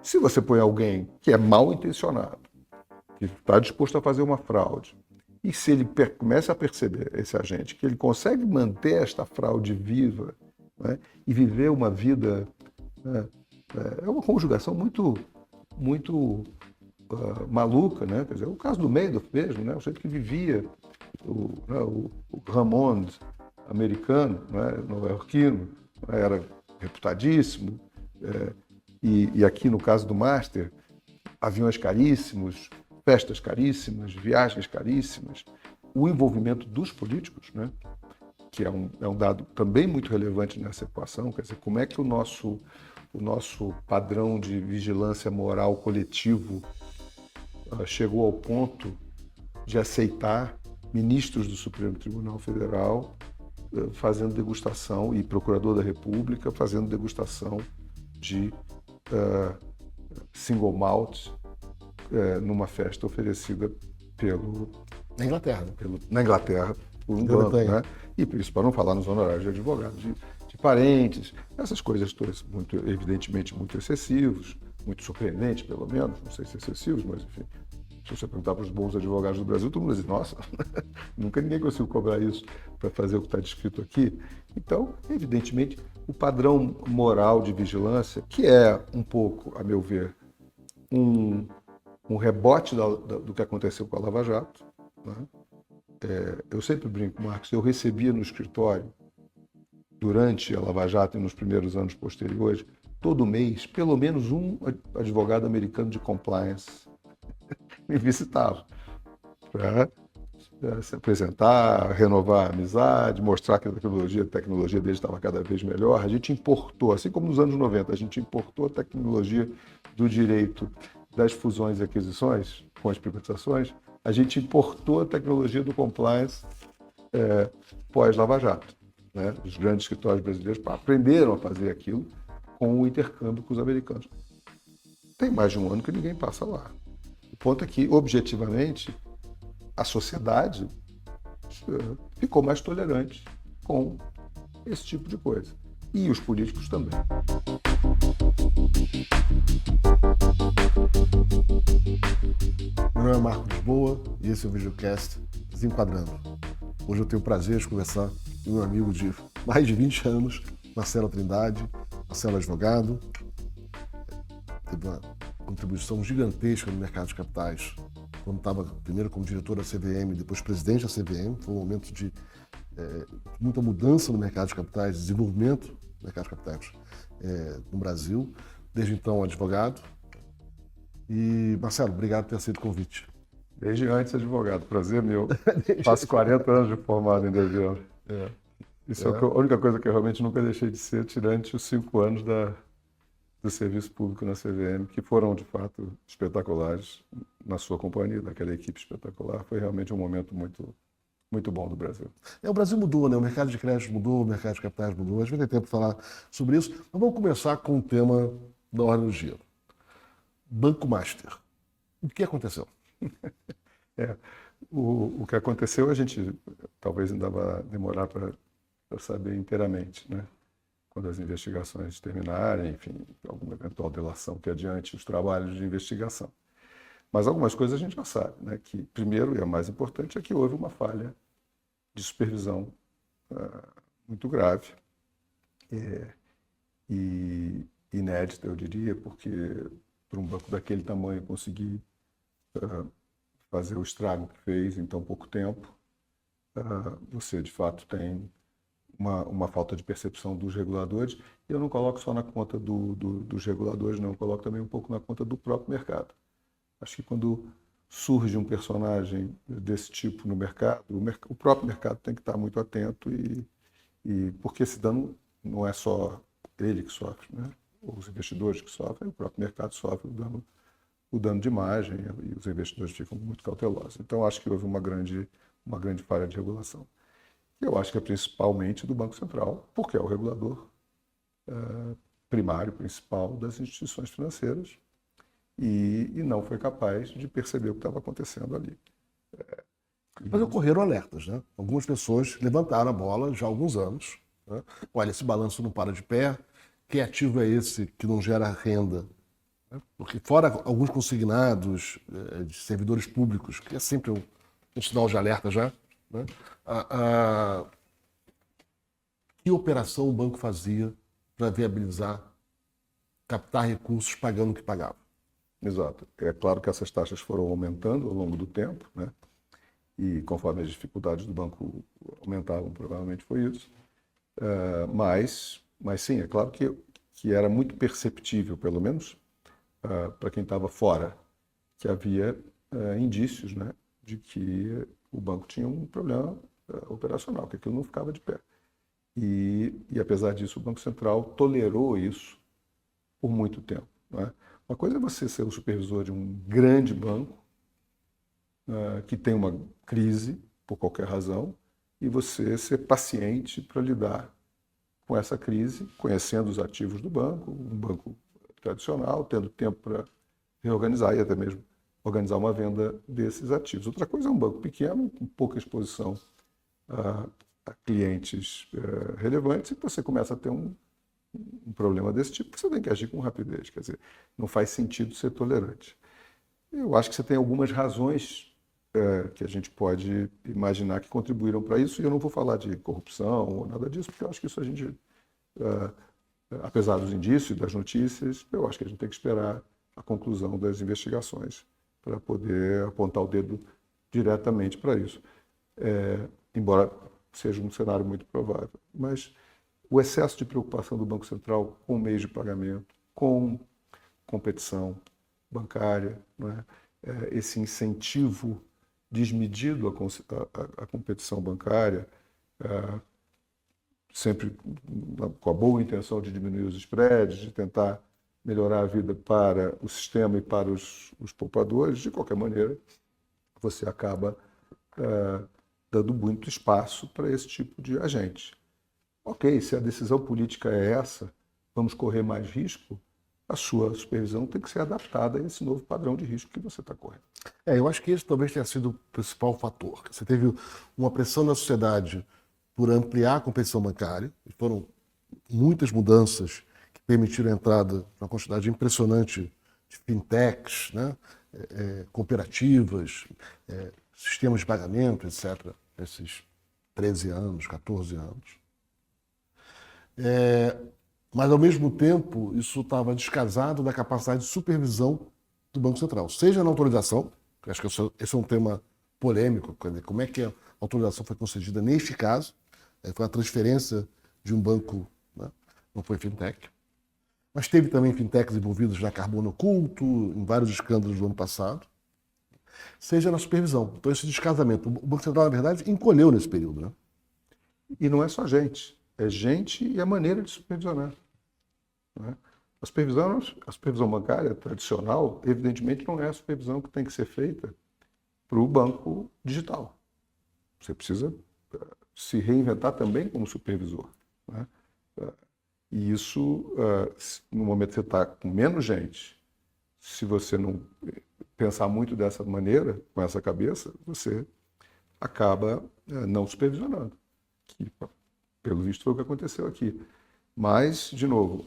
Se você põe alguém que é mal intencionado, que está disposto a fazer uma fraude, e se ele começa a perceber, esse agente, que ele consegue manter esta fraude viva, né, e viver uma vida, né, é uma conjugação muito maluca, né? Quer dizer, o caso do Madoff mesmo, né? O jeito que vivia, o Ramones americano, né? Nova-iorquino, né? Era reputadíssimo, e aqui no caso do Master, aviões caríssimos, festas caríssimas, viagens caríssimas, o envolvimento dos políticos, né? Que é um dado também muito relevante nessa equação, quer dizer, como é que o nosso padrão de vigilância moral coletivo chegou ao ponto de aceitar ministros do Supremo Tribunal Federal fazendo degustação, e procurador da República fazendo degustação de single malt numa festa oferecida Na Inglaterra. na Inglaterra, por um banco, né? E isso para não falar nos honorários de advogado, de parentes, essas coisas todas, evidentemente muito excessivos, muito surpreendentes, pelo menos, não sei se excessivos, mas enfim, se você perguntar para os bons advogados do Brasil, todo mundo diz, nossa, nunca ninguém conseguiu cobrar isso para fazer o que está descrito aqui. Então, evidentemente, o padrão moral de vigilância, que é um pouco, a meu ver, um rebote do que aconteceu com a Lava Jato, né? Eu sempre brinco, Marcos, eu recebia no escritório, durante a Lava Jato e nos primeiros anos posteriores, todo mês, pelo menos um advogado americano de compliance me visitava para se apresentar, renovar a amizade, mostrar que a tecnologia dele estava cada vez melhor. A gente importou, assim como nos anos 90, a gente importou a tecnologia do direito das fusões e aquisições com as privatizações, a gente importou a tecnologia do compliance pós-Lava Jato, né? Os grandes escritórios brasileiros aprenderam a fazer aquilo com o intercâmbio com os americanos. Tem mais de um ano que ninguém passa lá. O ponto é que, objetivamente, a sociedade ficou mais tolerante com esse tipo de coisa. E os políticos também. Meu nome é Marcos Lisboa e esse é o videocast Desenquadrando. Hoje eu tenho o prazer de conversar com meu amigo de mais de 20 anos, Marcelo Trindade. Marcelo é advogado, teve uma contribuição gigantesca no mercado de capitais, quando estava primeiro como diretor da CVM, depois presidente da CVM. Foi um momento de muita mudança no mercado de capitais, desenvolvimento do mercado de capitais no Brasil. Desde então, advogado. E, Marcelo, obrigado por ter aceito o convite. Desde antes, advogado. Prazer meu. Faço 40 anos de formado em DV. Isso é a única coisa que eu realmente nunca deixei de ser, tirante os 5 anos do serviço público na CVM, que foram, de fato, espetaculares na sua companhia, daquela equipe espetacular. Foi realmente um momento muito, muito bom do Brasil. O Brasil mudou, né? O mercado de crédito mudou, o mercado de capitais mudou. A gente vai ter tempo para falar sobre isso. Mas vamos começar com o tema da ordem do dia. Banco Master. O que aconteceu? O que aconteceu, a gente talvez ainda vai demorar para saber inteiramente, né? Quando as investigações terminarem, enfim, alguma eventual delação que adiante os trabalhos de investigação. Mas algumas coisas a gente já sabe, né? Que, primeiro, e a mais importante, é que houve uma falha de supervisão muito grave e inédita, eu diria, porque para um banco daquele tamanho conseguir fazer o estrago que fez em tão pouco tempo, você de fato tem uma falta de percepção dos reguladores. E eu não coloco só na conta dos reguladores, não, eu coloco também um pouco na conta do próprio mercado. Acho que quando surge um personagem desse tipo no mercado, o próprio mercado tem que estar muito atento, e porque esse dano não é só ele que sofre, né? Os investidores que sofrem, o próprio mercado sofre o dano de imagem, e os investidores ficam muito cautelosos. Então, acho que houve uma grande falha de regulação. Eu acho que é principalmente do Banco Central, porque é o regulador primário, principal das instituições financeiras, e não foi capaz de perceber o que estava acontecendo ali. Mas ocorreram alertas, né? Algumas pessoas levantaram a bola já há alguns anos, né? Olha, esse balanço não para de pé. Que ativo é esse que não gera renda né? Porque fora alguns consignados de servidores públicos, que é sempre um sinal de alerta já, né? Que operação o banco fazia para viabilizar captar recursos pagando o que pagava? Exato. É claro que essas taxas foram aumentando ao longo do tempo, né? E conforme as dificuldades do banco aumentavam, provavelmente foi isso. Mas sim, é claro que era muito perceptível, pelo menos para quem estava fora, que havia indícios, né, de que o banco tinha um problema operacional, que aquilo não ficava de pé. E apesar disso, o Banco Central tolerou isso por muito tempo, né? Uma coisa é você ser o supervisor de um grande banco que tem uma crise, por qualquer razão, e você ser paciente para lidar com essa crise, conhecendo os ativos do banco, um banco tradicional, tendo tempo para reorganizar e até mesmo organizar uma venda desses ativos. Outra coisa é um banco pequeno, com pouca exposição a clientes relevantes, e você começa a ter um problema desse tipo, você tem que agir com rapidez. Quer dizer, não faz sentido ser tolerante. Eu acho que você tem algumas razões que a gente pode imaginar que contribuíram para isso, e eu não vou falar de corrupção ou nada disso, porque eu acho que isso a gente, apesar dos indícios, das notícias, eu acho que a gente tem que esperar a conclusão das investigações para poder apontar o dedo diretamente para isso. Embora seja um cenário muito provável. Mas o excesso de preocupação do Banco Central com meios de pagamento, com competição bancária, né? Esse incentivo desmedido à competição bancária, sempre com a boa intenção de diminuir os spreads, de tentar melhorar a vida para o sistema e para os poupadores, de qualquer maneira, você acaba dando muito espaço para esse tipo de agente. Ok, se a decisão política é essa, vamos correr mais risco, a sua supervisão tem que ser adaptada a esse novo padrão de risco que você está correndo. Eu acho que esse talvez tenha sido o principal fator. Você teve uma pressão na sociedade por ampliar a competição bancária, e foram muitas mudanças que permitiram a entrada de uma quantidade impressionante de fintechs, né? Cooperativas, sistemas de pagamento, etc., nesses 13 anos, 14 anos. Mas, ao mesmo tempo, isso estava descasado da capacidade de supervisão do Banco Central, seja na autorização, que acho que esse é um tema polêmico, como é que a autorização foi concedida neste caso, foi a transferência de um banco, né? Não foi fintech, mas teve também fintechs envolvidos na Carbono Oculto, em vários escândalos do ano passado, seja na supervisão. Então, esse descasamento, o Banco Central, na verdade, encolheu nesse período, né? E não é só gente, é gente e a maneira de supervisionar, né? A supervisão bancária tradicional, evidentemente, não é a supervisão que tem que ser feita para o banco digital. Você precisa se reinventar também como supervisor, né? E isso, no momento que você está com menos gente, se você não pensar muito dessa maneira, com essa cabeça, você acaba não supervisionando. Que, pelo visto, foi o que aconteceu aqui. Mas, de novo,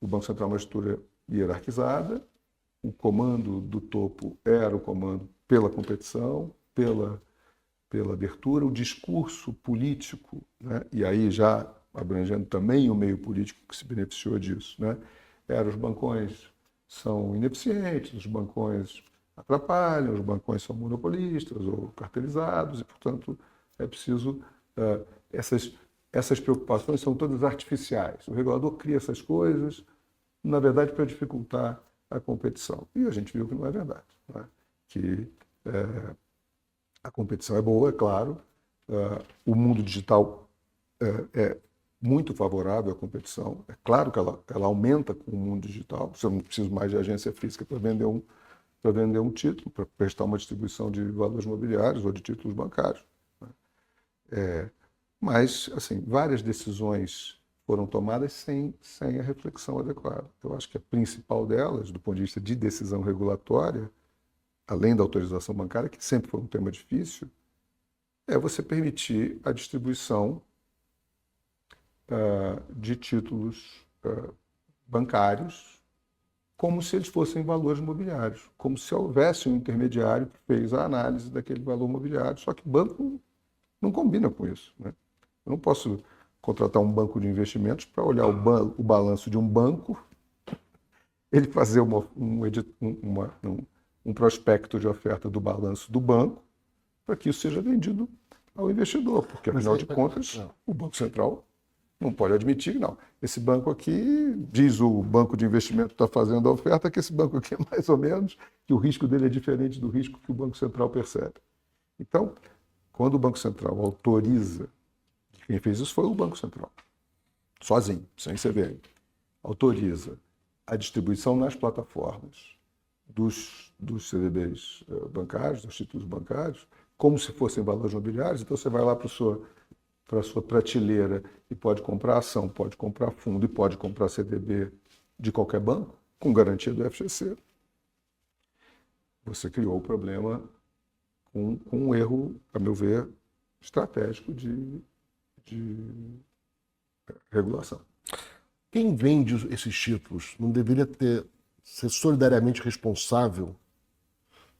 o Banco Central é uma estrutura hierarquizada, o comando do topo era o comando pela competição, pela abertura, o discurso político, né? E aí já abrangendo também o meio político que se beneficiou disso, né? Os bancões são ineficientes, os bancões atrapalham, os bancões são monopolistas ou cartelizados e, portanto, é preciso... Essas preocupações são todas artificiais. O regulador cria essas coisas, na verdade, para dificultar a competição. E a gente viu que não é verdade, né? Que a competição é boa, é claro. O mundo digital é muito favorável à competição. É claro que ela aumenta com o mundo digital. Você não precisa mais de agência física para vender um título, para prestar uma distribuição de valores mobiliários ou de títulos bancários, né? Mas, assim, várias decisões foram tomadas sem a reflexão adequada. Eu acho que a principal delas, do ponto de vista de decisão regulatória, além da autorização bancária, que sempre foi um tema difícil, é você permitir a distribuição de títulos bancários como se eles fossem valores mobiliários, como se houvesse um intermediário que fez a análise daquele valor mobiliário, só que o banco não combina com isso, né? Eu não posso contratar um banco de investimentos para olhar o balanço de um banco, ele fazer um prospecto de oferta do balanço do banco para que isso seja vendido ao investidor, porque, afinal de contas, o Banco Central não pode admitir, não. Esse banco aqui, diz o banco de investimento que está fazendo a oferta, que esse banco aqui é mais ou menos, que o risco dele é diferente do risco que o Banco Central percebe. Então, quando o Banco Central autoriza, quem fez isso foi o Banco Central, sozinho, sem CVM, autoriza a distribuição nas plataformas dos CDBs bancários, dos títulos bancários, como se fossem valores mobiliários. Então você vai lá para a sua prateleira e pode comprar ação, pode comprar fundo e pode comprar CDB de qualquer banco, com garantia do FGC. Você criou o problema com um erro, a meu ver, estratégico de regulação. Quem vende esses títulos não deveria ser solidariamente responsável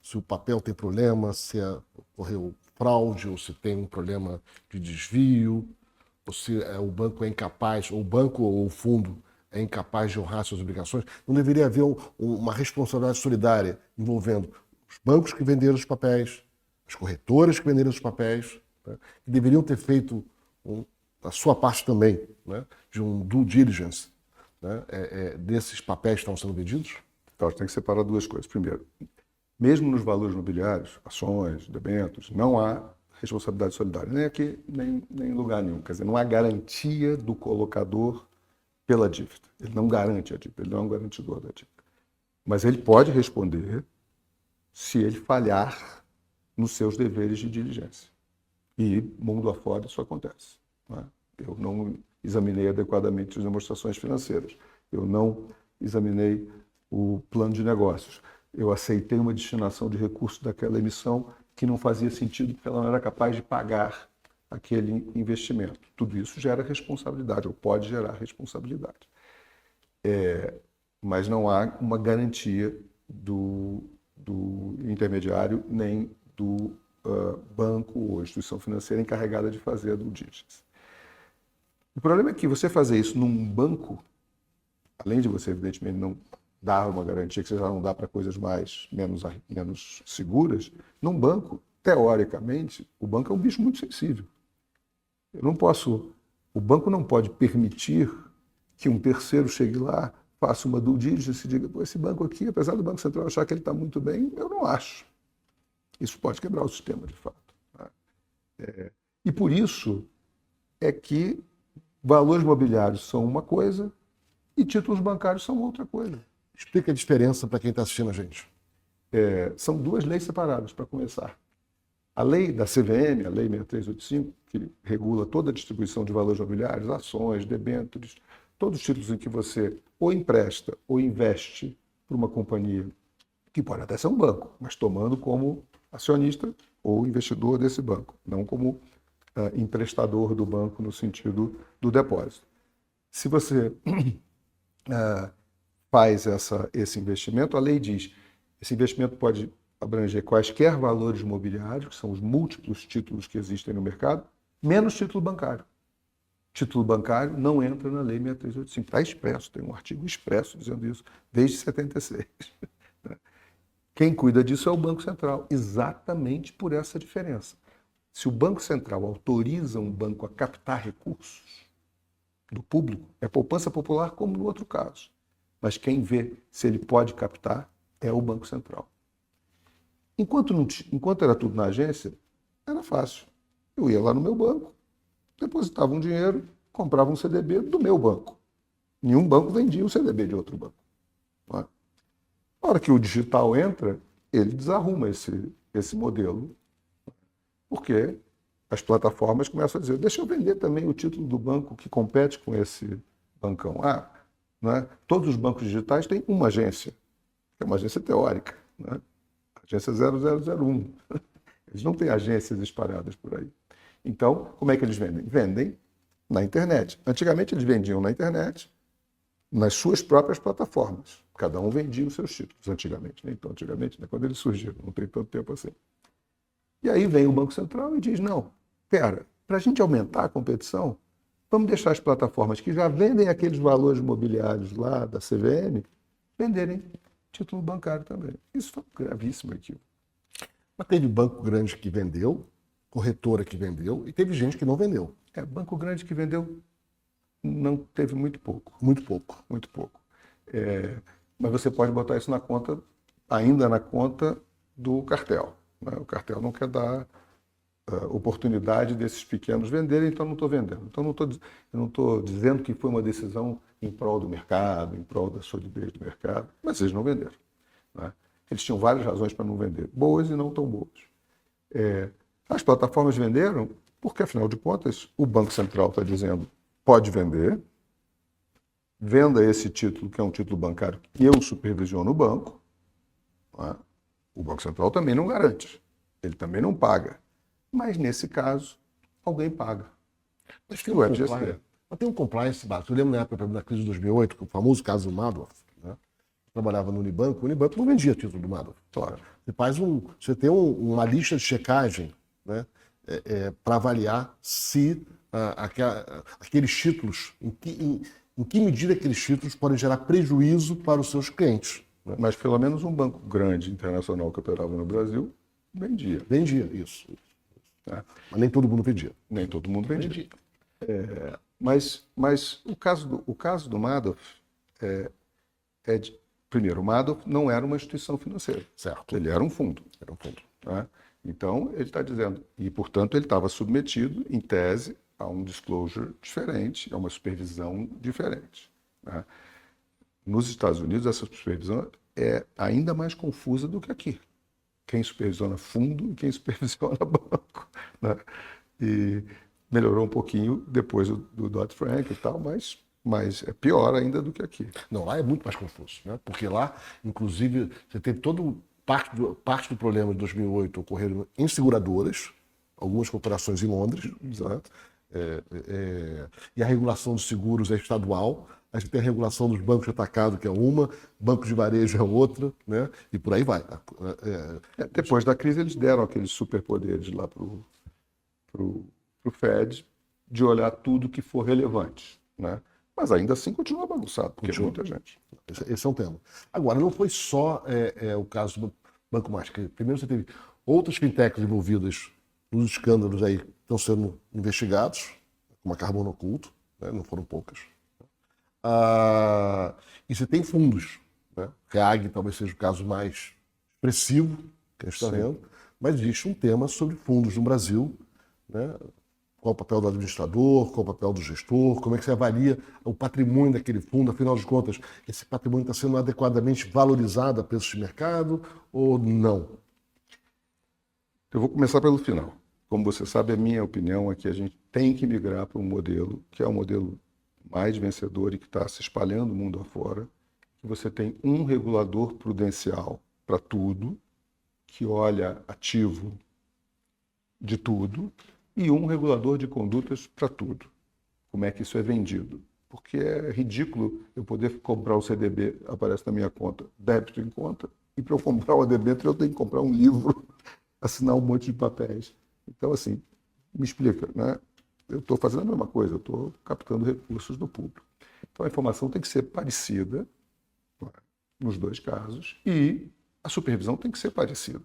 se o papel tem problema, se ocorreu fraude, ou se tem um problema de desvio, ou se o banco é incapaz, ou o banco ou o fundo é incapaz de honrar suas obrigações? Não deveria haver uma responsabilidade solidária envolvendo os bancos que venderam os papéis, as corretoras que venderam os papéis, né, que deveriam ter feito a sua parte também, né, de um due diligence, né, desses papéis que estão sendo vendidos? Então, tem que separar duas coisas. Primeiro, mesmo nos valores mobiliários, ações, debêntures, não há responsabilidade solidária, nem aqui, nem em lugar nenhum. Quer dizer, não há garantia do colocador pela dívida. Ele não garante a dívida, ele não é um garantidor da dívida. Mas ele pode responder se ele falhar nos seus deveres de diligência. E, mundo afora, isso acontece, né? Eu não examinei adequadamente as demonstrações financeiras. Eu não examinei o plano de negócios. Eu aceitei uma destinação de recursos daquela emissão que não fazia sentido porque ela não era capaz de pagar aquele investimento. Tudo isso gera responsabilidade, ou pode gerar responsabilidade. Mas não há uma garantia do intermediário nem do banco ou instituição financeira encarregada de fazer a due diligence. O problema é que você fazer isso num banco, além de você, evidentemente, não dar uma garantia que você já não dá para coisas menos seguras, num banco, teoricamente, o banco é um bicho muito sensível. O banco não pode permitir que um terceiro chegue lá, faça uma due diligence e diga, pô, esse banco aqui, apesar do Banco Central achar que ele está muito bem, eu não acho. Isso pode quebrar o sistema, de fato. E por isso é que valores mobiliários são uma coisa e títulos bancários são outra coisa. Explica a diferença para quem está assistindo a gente. São duas leis separadas, para começar. A lei da CVM, a Lei 6385, que regula toda a distribuição de valores mobiliários, ações, debêntures, todos os títulos em que você ou empresta ou investe para uma companhia, que pode até ser um banco, mas tomando como acionista ou investidor desse banco, não como emprestador do banco no sentido do depósito. Se você faz esse investimento, a lei diz, esse investimento pode abranger quaisquer valores mobiliários, que são os múltiplos títulos que existem no mercado, menos título bancário. Título bancário não entra na Lei 6385. Está expresso, tem um artigo expresso dizendo isso, desde 76. Quem cuida disso é o Banco Central, exatamente por essa diferença. Se o Banco Central autoriza um banco a captar recursos do público, é poupança popular como no outro caso. Mas quem vê se ele pode captar é o Banco Central. Enquanto era tudo na agência, era fácil. Eu ia lá no meu banco, depositava um dinheiro, comprava um CDB do meu banco. Nenhum banco vendia o CDB de outro banco. Não é? Na hora que o digital entra, ele desarruma esse modelo, porque as plataformas começam a dizer, deixa eu vender também o título do banco que compete com esse bancão. Não é? Todos os bancos digitais têm uma agência, que é uma agência teórica, não é? Agência 0001. Eles não têm agências espalhadas por aí. Então, como é que eles vendem? Vendem na internet. Antigamente eles vendiam na internet, nas suas próprias plataformas. Cada um vendia os seus títulos antigamente, nem tão antigamente, né? Quando eles surgiram, não tem tanto tempo assim. E aí vem o Banco Central e diz, não, para a gente aumentar a competição, vamos deixar as plataformas que já vendem aqueles valores imobiliários lá da CVM venderem título bancário também. Isso foi um gravíssimo equívoco. Mas teve banco grande que vendeu, corretora que vendeu, e teve gente que não vendeu. Banco grande que vendeu não teve muito pouco. Muito pouco. Muito pouco. Mas você pode botar isso na conta, ainda na conta do cartel. Né? O cartel não quer dar oportunidade desses pequenos venderem, então não estou vendendo. Então eu não estou dizendo que foi uma decisão em prol do mercado, em prol da solidez do mercado, mas eles não venderam. Né? Eles tinham várias razões para não vender, boas e não tão boas. As plataformas venderam porque, afinal de contas, o Banco Central está dizendo pode vender, venda esse título, que é um título bancário que eu supervisiono o banco. Né? O Banco Central também não garante, ele também não paga. Mas, nesse caso, alguém paga. Mas tem um compliance básico. Eu lembro na época da crise de 2008, o famoso caso do Madoff, né? Eu trabalhava no Unibanco, o Unibanco não vendia título do Madoff. Claro. Você tem uma lista de checagem, né? Para avaliar se aqueles títulos, em que medida aqueles títulos podem gerar prejuízo para os seus clientes. Né? Mas pelo menos um banco grande internacional que operava no Brasil vendia. Vendia, isso. Mas nem todo mundo vendia. Nem todo mundo vendia. Mas o caso do Madoff primeiro, o Madoff não era uma instituição financeira. Certo. Ele era um fundo. Era um fundo. Né? Então, ele está dizendo, e portanto ele estava submetido, em tese, a um disclosure diferente, a uma supervisão diferente. Né? Nos Estados Unidos, essa supervisão é ainda mais confusa do que aqui. Quem supervisiona fundo e quem supervisiona banco. Né? E melhorou um pouquinho depois do Dodd-Frank e tal, mas é pior ainda do que aqui. Não, lá é muito mais confuso, né? Porque lá, inclusive, você tem parte do problema de 2008 ocorreram em seguradoras, algumas corporações em Londres, né? E a regulação dos seguros é estadual. A gente tem a regulação dos bancos de atacado, que é uma, bancos de varejo é outra, né? E por aí vai. Depois da crise, eles deram aqueles superpoderes lá para o Fed de olhar tudo que for relevante. Né? Mas ainda assim continua bagunçado, porque é muita gente. Esse é um tema. Agora, não foi só o caso do Banco Mágico. Primeiro você teve outras fintechs envolvidas nos escândalos aí que estão sendo investigados, como a Carbono Oculto, né? Não foram poucas. E você tem fundos. Né? Reag talvez seja o caso mais expressivo que a gente está vendo, mas existe um tema sobre fundos no Brasil. Né? Qual o papel do administrador, qual o papel do gestor, como é que você avalia o patrimônio daquele fundo, afinal de contas, esse patrimônio está sendo adequadamente valorizado a preços de mercado ou não? Eu vou começar pelo final. Como você sabe, a minha opinião é que a gente tem que migrar para um modelo que é um modelo mais vencedor e que está se espalhando o mundo afora, que você tem um regulador prudencial para tudo, que olha ativo de tudo, e um regulador de condutas para tudo. Como é que isso é vendido? Porque é ridículo eu poder comprar o CDB, aparece na minha conta, débito em conta, e para eu comprar o debênture eu tenho que comprar um livro, assinar um monte de papéis. Então, assim, me explica, né? Eu estou fazendo a mesma coisa, eu estou captando recursos do público. Então, a informação tem que ser parecida, nos dois casos, e a supervisão tem que ser parecida.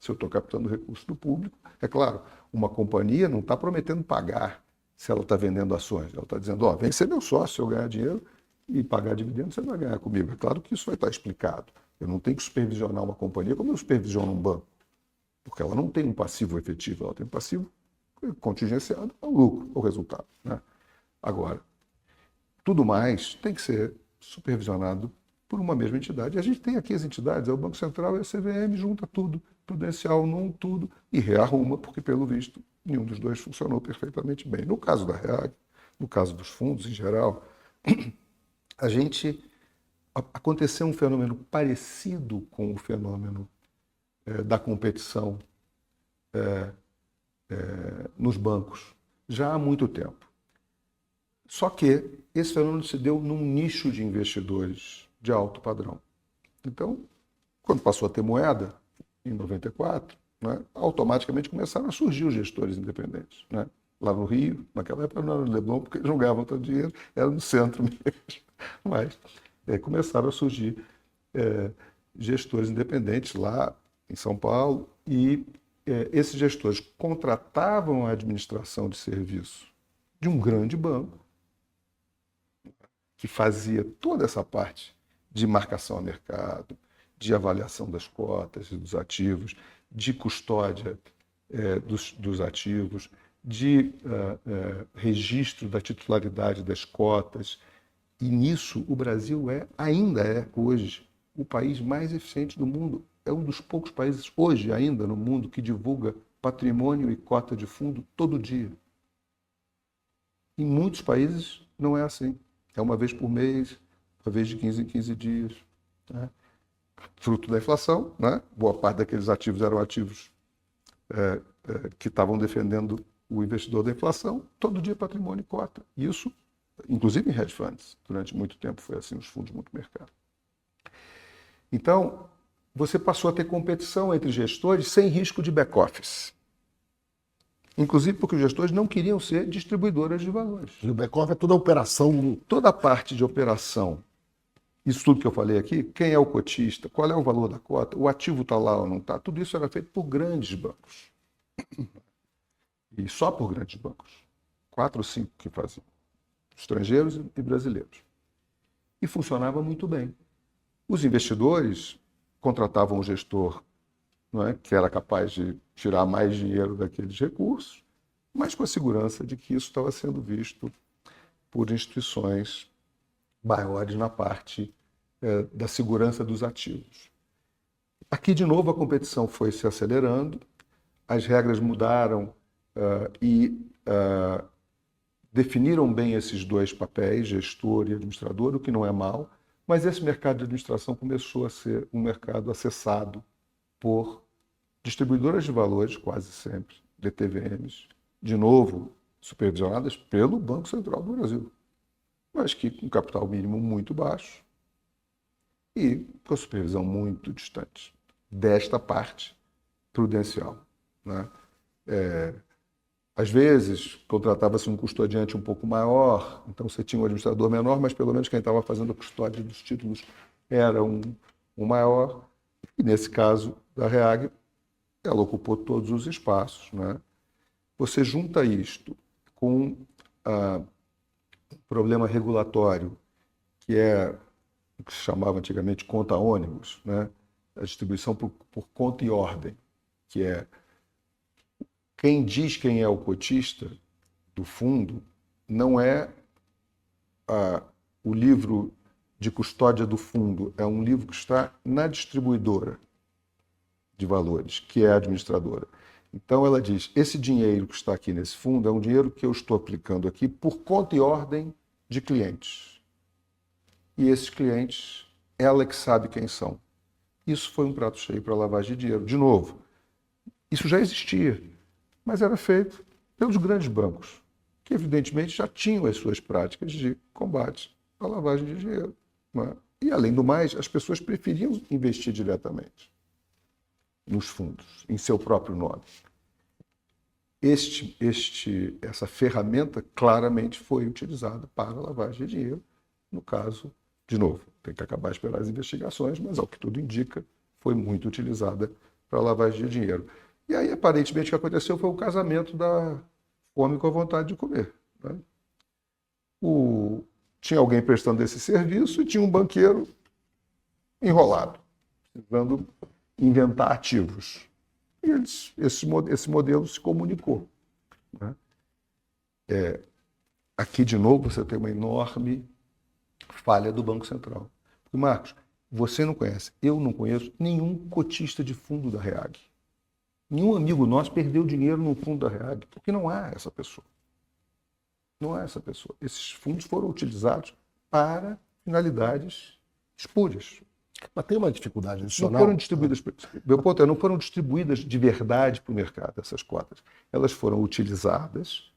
Se eu estou captando recursos do público, é claro, uma companhia não está prometendo pagar se ela está vendendo ações. Ela está dizendo, vem ser meu sócio, se eu ganhar dinheiro e pagar dividendos, você vai ganhar comigo. É claro que isso vai estar explicado. Eu não tenho que supervisionar uma companhia como eu supervisiono um banco, porque ela não tem um passivo efetivo, ela tem um passivo contingenciado ao lucro, ao resultado. Né? Agora, tudo mais tem que ser supervisionado por uma mesma entidade. E a gente tem aqui as entidades, é o Banco Central e a CVM, junta tudo, prudencial num tudo, e rearruma, porque, pelo visto, nenhum dos dois funcionou perfeitamente bem. No caso da Reag, no caso dos fundos em geral, aconteceu um fenômeno parecido com o fenômeno da competição nos bancos, já há muito tempo. Só que esse fenômeno se deu num nicho de investidores de alto padrão. Então, quando passou a ter moeda, em 94, né, automaticamente começaram a surgir os gestores independentes. Né? Lá no Rio, naquela época não era no Leblon, porque eles não ganhavam tanto dinheiro, era no centro mesmo. Mas começaram a surgir gestores independentes lá em São Paulo e esses gestores contratavam a administração de serviço de um grande banco que fazia toda essa parte de marcação a mercado, de avaliação das cotas e dos ativos, de custódia dos ativos, de registro da titularidade das cotas. E nisso o Brasil ainda é hoje o país mais eficiente do mundo. É um dos poucos países hoje ainda no mundo que divulga patrimônio e cota de fundo todo dia. Em muitos países não é assim. É uma vez por mês, uma vez de 15 em 15 dias. Né? Fruto da inflação, né? Boa parte daqueles ativos eram ativos que estavam defendendo o investidor da inflação. Todo dia patrimônio e cota. Isso, inclusive em hedge funds, durante muito tempo foi assim, os fundos multimercado. Então, você passou a ter competição entre gestores sem risco de back-office. Inclusive porque os gestores não queriam ser distribuidoras de valores. E o back-office é toda a operação. Toda a parte de operação, isso tudo que eu falei aqui, quem é o cotista, qual é o valor da cota, o ativo está lá ou não está, tudo isso era feito por grandes bancos. E só por grandes bancos. 4 ou 5 que faziam. Estrangeiros e brasileiros. E funcionava muito bem. Os investidores contratavam um gestor, não é, que era capaz de tirar mais dinheiro daqueles recursos, mas com a segurança de que isso estava sendo visto por instituições maiores na parte da segurança dos ativos. Aqui, de novo, a competição foi se acelerando, as regras mudaram e definiram bem esses dois papéis, gestor e administrador, o que não é mal, mas esse mercado de administração começou a ser um mercado acessado por distribuidoras de valores, quase sempre, DTVMs, de novo, supervisionadas pelo Banco Central do Brasil, mas que com capital mínimo muito baixo e com a supervisão muito distante desta parte prudencial. Né? Às vezes, contratava-se um custodiante um pouco maior, então você tinha um administrador menor, mas pelo menos quem estava fazendo a custódia dos títulos era um maior. E nesse caso da REAG, ela ocupou todos os espaços. Né? Você junta isto com um problema regulatório, que é o que se chamava antigamente conta ônibus, né? A distribuição por conta e ordem, que é quem diz quem é o cotista do fundo não é o livro de custódia do fundo, é um livro que está na distribuidora de valores, que é a administradora. Então ela diz, esse dinheiro que está aqui nesse fundo é um dinheiro que eu estou aplicando aqui por conta e ordem de clientes. E esses clientes, ela que sabe quem são. Isso foi um prato cheio para a lavagem de dinheiro. De novo, isso já existia, mas era feito pelos grandes bancos, que evidentemente já tinham as suas práticas de combate à lavagem de dinheiro. Né? E, além do mais, as pessoas preferiam investir diretamente nos fundos, em seu próprio nome. Essa ferramenta claramente foi utilizada para a lavagem de dinheiro, no caso, de novo, tem que acabar de esperar as investigações, mas ao que tudo indica, foi muito utilizada para a lavagem de dinheiro. E aí, aparentemente, o que aconteceu foi o casamento da fome com a vontade de comer. Né? Tinha alguém prestando esse serviço e tinha um banqueiro enrolado, precisando inventar ativos. E esse modelo se comunicou. Né? Aqui, de novo, você tem uma enorme falha do Banco Central. Porque, Marcos, você não conhece, eu não conheço nenhum cotista de fundo da REAG. Nenhum amigo nosso perdeu dinheiro no fundo da REAG, porque não há essa pessoa. Não há essa pessoa. Esses fundos foram utilizados para finalidades espúrias. Mas tem uma dificuldade adicional. Não foram distribuídas, meu ponto é, não foram distribuídas de verdade para o mercado, essas cotas. Elas foram utilizadas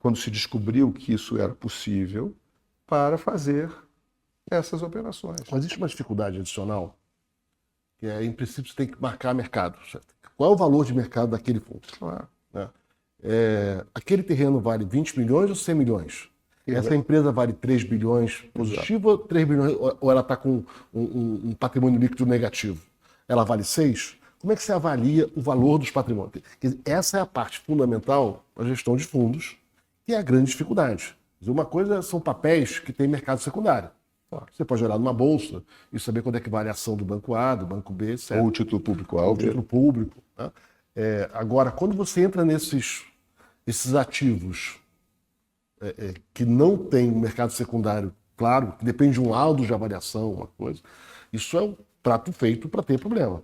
quando se descobriu que isso era possível, para fazer essas operações. Mas existe uma dificuldade adicional, que é, em princípio, você tem que marcar mercado. Certo? Qual é o valor de mercado daquele fundo? Claro. Né? Aquele terreno vale 20 milhões ou 100 milhões? Essa empresa vale 3 bilhões positivo ou 3 bilhões, ou ela está com um patrimônio líquido negativo? Ela vale 6? Como é que você avalia o valor dos patrimônios? Quer dizer, essa é a parte fundamental da gestão de fundos, que é a grande dificuldade. Quer dizer, uma coisa são papéis que têm mercado secundário. Você pode olhar numa bolsa e saber quando é que vale a ação do banco A, do banco B, etc. Ou o título público A. O título público. Né? Agora, quando você entra nesses ativos que não tem mercado secundário, claro, que depende de um laudo de avaliação, uma coisa, isso é um prato feito para ter problema.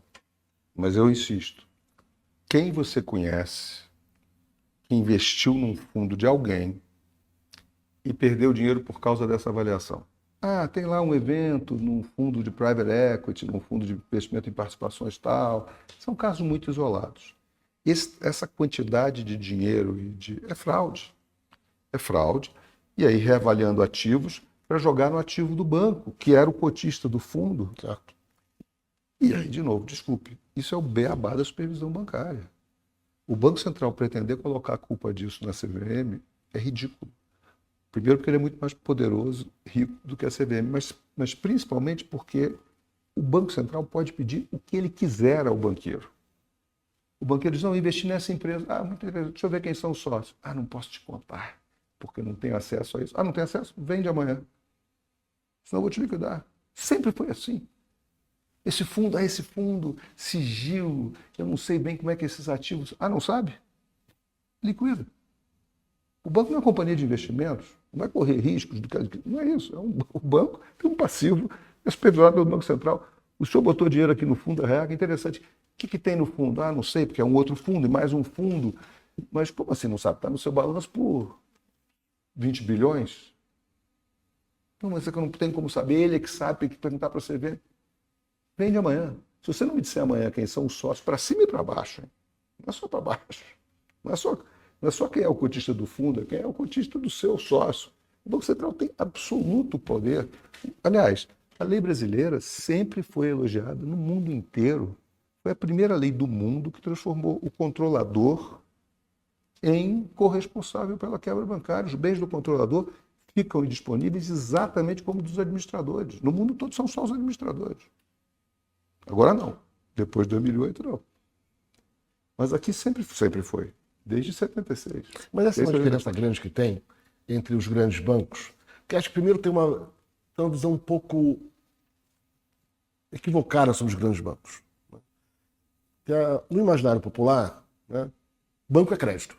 Mas eu insisto, quem você conhece que investiu num fundo de alguém e perdeu dinheiro por causa dessa avaliação? Ah, tem lá um evento num fundo de private equity, num fundo de investimento em participações tal. São casos muito isolados. Essa quantidade de dinheiro é fraude. É fraude. E aí reavaliando ativos para jogar no ativo do banco, que era o cotista do fundo. Certo. E aí, de novo, desculpe, isso é o beabá da supervisão bancária. O Banco Central pretender colocar a culpa disso na CVM é ridículo. Primeiro porque ele é muito mais poderoso, rico do que a CVM, mas principalmente porque o Banco Central pode pedir o que ele quiser ao banqueiro. O banqueiro diz, não, investir nessa empresa. Ah, muito interessante, deixa eu ver quem são os sócios. Ah, não posso te contar, porque eu não tenho acesso a isso. Ah, não tem acesso? Vende amanhã. Senão eu vou te liquidar. Sempre foi assim. Esse fundo, sigilo, eu não sei bem como é que esses ativos... Ah, não sabe? Liquida. O banco não é uma companhia de investimentos, não vai correr riscos, não é isso. O banco tem um passivo, é supervisionado pelo Banco Central. O senhor botou dinheiro aqui no fundo da Reaga, interessante. O que tem no fundo? Ah, não sei, porque é um outro fundo e mais um fundo. Mas como assim não sabe? Está no seu balanço por 20 bilhões? Não, mas você não tem como saber, ele é que sabe, tem que perguntar para você ver. Vende amanhã. Se você não me disser amanhã quem são os sócios, para cima e para baixo, hein? Não é só para baixo. Não é só quem é o cotista do fundo, é quem é o cotista do seu sócio. O Banco Central tem absoluto poder. Aliás, a lei brasileira sempre foi elogiada no mundo inteiro. Foi a primeira lei do mundo que transformou o controlador em corresponsável pela quebra bancária. Os bens do controlador ficam indisponíveis exatamente como dos administradores. No mundo todo são só os administradores. Agora não. Depois de 2008, não. Mas aqui sempre foi. Desde 76. Mas essa é uma diferença grande que tem entre os grandes bancos, que acho que primeiro tem uma visão um pouco equivocada sobre os grandes bancos. No imaginário popular, né, banco é crédito.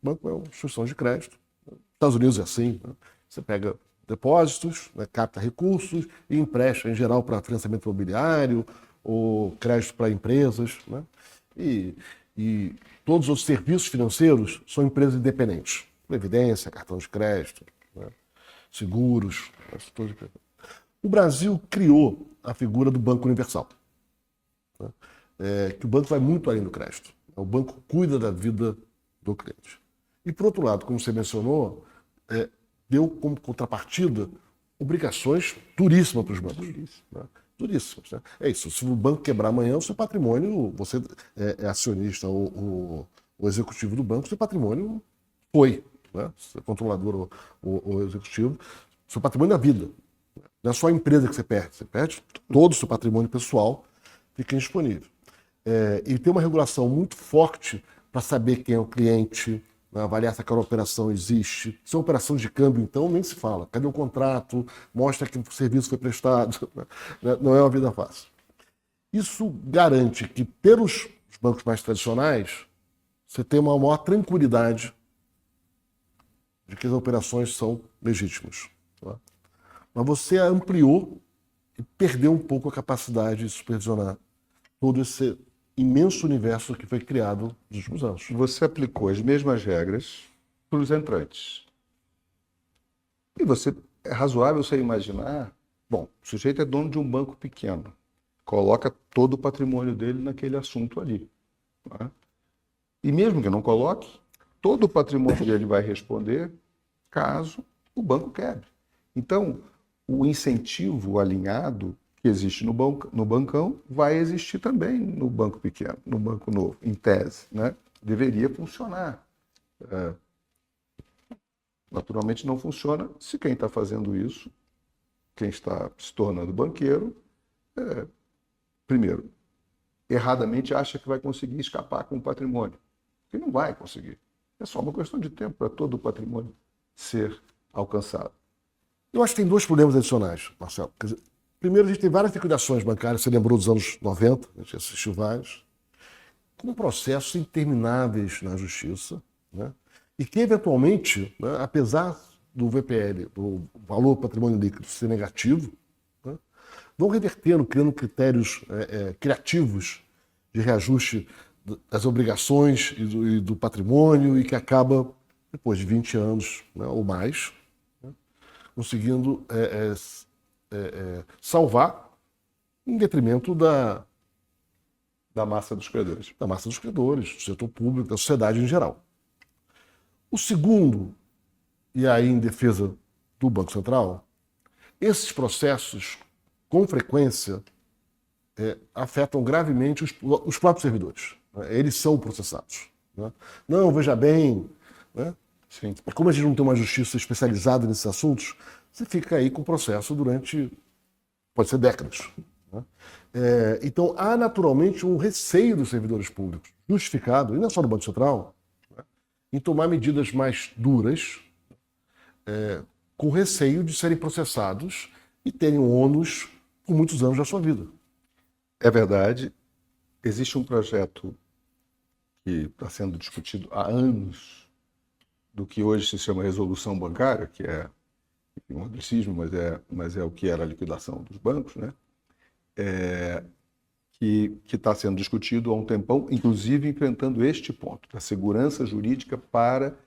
Banco é uma instituição de crédito. Nos Estados Unidos é assim. Né? Você pega depósitos, né, capta recursos e empresta, em geral, para financiamento imobiliário ou crédito para empresas. Né? E todos os serviços financeiros são empresas independentes. Previdência, cartão de crédito, né? Seguros. O Brasil criou a figura do Banco Universal, né? Que o banco vai muito além do crédito. O banco cuida da vida do cliente. E, por outro lado, como você mencionou, deu como contrapartida obrigações duríssimas para os bancos. Né? Duríssimas. Né? É isso, se o banco quebrar amanhã, o seu patrimônio, você é acionista ou executivo do banco, o seu patrimônio foi. Né? Se é controlador ou executivo, seu patrimônio é a vida. Não é só a empresa que você perde todo o seu patrimônio pessoal, fica indisponível. E tem uma regulação muito forte para saber quem é o cliente, né? Avaliar se aquela operação existe. Se é uma operação de câmbio, então, nem se fala. Cadê o contrato? Mostra que o serviço foi prestado. Não é uma vida fácil. Isso garante que, pelos bancos mais tradicionais, você tem uma maior tranquilidade de que as operações são legítimas. Tá? Mas você ampliou e perdeu um pouco a capacidade de supervisionar todo esse imenso universo que foi criado nos últimos anos. Você aplicou as mesmas regras para os entrantes. E é razoável você imaginar, bom, o sujeito é dono de um banco pequeno, coloca todo o patrimônio dele naquele assunto ali. Tá? E mesmo que não coloque, todo o patrimônio dele vai responder caso o banco quebre. Então, o incentivo alinhado que existe no bancão vai existir também no banco pequeno, no banco novo, em tese, né? Deveria funcionar. Naturalmente não funciona se quem está fazendo isso, quem está se tornando banqueiro, primeiro, erradamente acha que vai conseguir escapar com o patrimônio. Porque não vai conseguir. É só uma questão de tempo para todo o patrimônio ser alcançado. Eu acho que tem dois problemas adicionais, Marcelo. Quer dizer, primeiro, a gente tem várias liquidações bancárias, você lembrou dos anos 90, a gente assistiu vários, com processos intermináveis na justiça, né? E que, eventualmente, né, apesar do VPL, do valor patrimônio líquido, ser negativo, né, vão revertendo, criando critérios criativos de reajuste das obrigações e do patrimônio, e que acaba, depois de 20 anos, né, ou mais, né, conseguindo salvar em detrimento da massa dos credores. Da massa dos credores, do setor público, da sociedade em geral. O segundo, e aí em defesa do Banco Central, esses processos, com frequência, afetam gravemente os próprios servidores. Né? Eles são processados. Né? Não, veja bem, né? Sim. Como a gente não tem uma justiça especializada nesses assuntos, você fica aí com o processo durante, pode ser décadas. Né? Então, há naturalmente um receio dos servidores públicos, justificado, e não é só do Banco Central, né, em tomar medidas mais duras, com receio de serem processados e terem um ônus por muitos anos da sua vida. É verdade. Existe um projeto que está sendo discutido há anos, do que hoje se chama resolução bancária, que é um anglicismo, mas é o que era a liquidação dos bancos, né? Que está sendo discutido há um tempão, inclusive enfrentando este ponto, da segurança jurídica para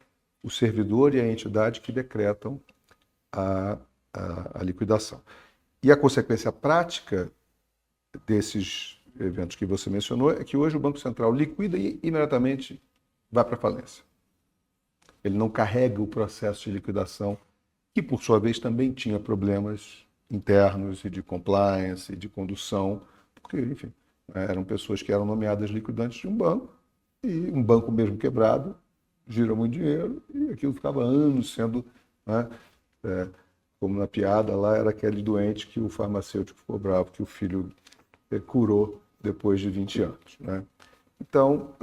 o servidor e a entidade que decretam a liquidação. E a consequência prática desses eventos que você mencionou é que hoje o Banco Central liquida e imediatamente vai para a falência. Ele não carrega o processo de liquidação, que por sua vez também tinha problemas internos e de compliance e de condução, porque, enfim, eram pessoas que eram nomeadas liquidantes de um banco, e um banco mesmo quebrado gira muito dinheiro, e aquilo ficava anos sendo, né, como na piada lá, era aquele doente que o farmacêutico ficou bravo, que o filho curou depois de 20 anos. Né? Então,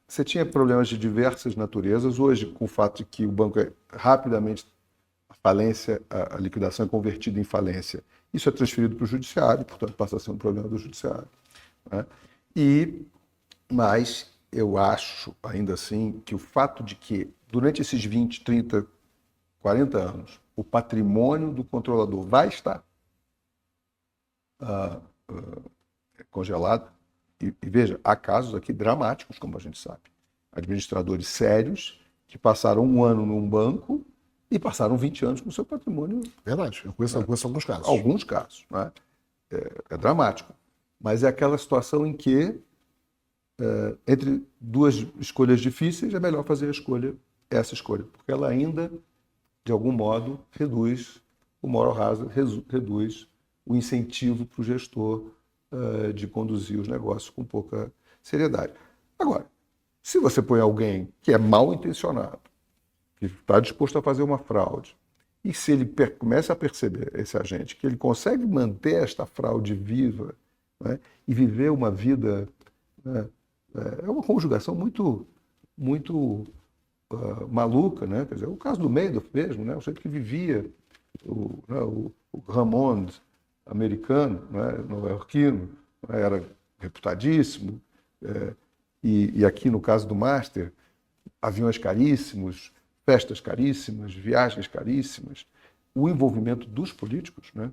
você tinha problemas de diversas naturezas. Hoje, com o fato de que o banco rapidamente, a liquidação é convertida em falência, isso é transferido para o judiciário, portanto passa a ser um problema do judiciário. Né? Mas eu acho, ainda assim, que o fato de que, durante esses 20, 30, 40 anos, o patrimônio do controlador vai estar congelado. E veja, há casos aqui dramáticos, como a gente sabe. Administradores sérios que passaram um ano num banco e passaram 20 anos com o seu patrimônio. Verdade, eu conheço alguns casos. Alguns casos. Né? É dramático. Mas é aquela situação em que, entre duas escolhas difíceis, é melhor fazer essa escolha, porque ela ainda, de algum modo, reduz o moral hazard, reduz o incentivo para o gestor de conduzir os negócios com pouca seriedade. Agora, se você põe alguém que é mal intencionado, que está disposto a fazer uma fraude, e se ele começa a perceber, esse agente, que ele consegue manter esta fraude viva, né, e viver uma vida, né, é uma conjugação muito maluca, né? Quer dizer, o caso do Madoff mesmo, né, o sujeito que vivia, o Ramon americano, né, nova-iorquino, né, era reputadíssimo, e aqui no caso do Master, aviões caríssimos, festas caríssimas, viagens caríssimas, o envolvimento dos políticos, né,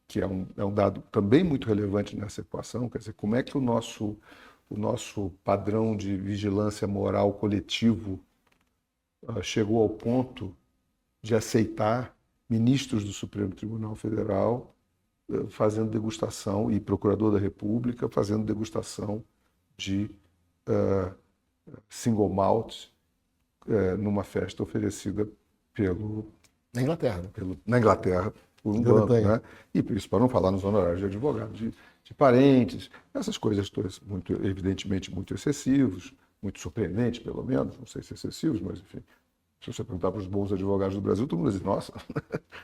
que é um dado também muito relevante nessa equação, quer dizer, como é que o nosso padrão de vigilância moral coletivo chegou ao ponto de aceitar ministros do Supremo Tribunal Federal fazendo degustação, e procurador da República fazendo degustação de single malt numa festa oferecida Na Inglaterra, né? na Inglaterra por um banco, né? E isso para não falar nos honorários de advogado, de parentes, essas coisas todas, muito, evidentemente muito excessivos, muito surpreendentes, pelo menos, não sei se excessivos, mas enfim. Se você perguntar para os bons advogados do Brasil, todo mundo diz, nossa,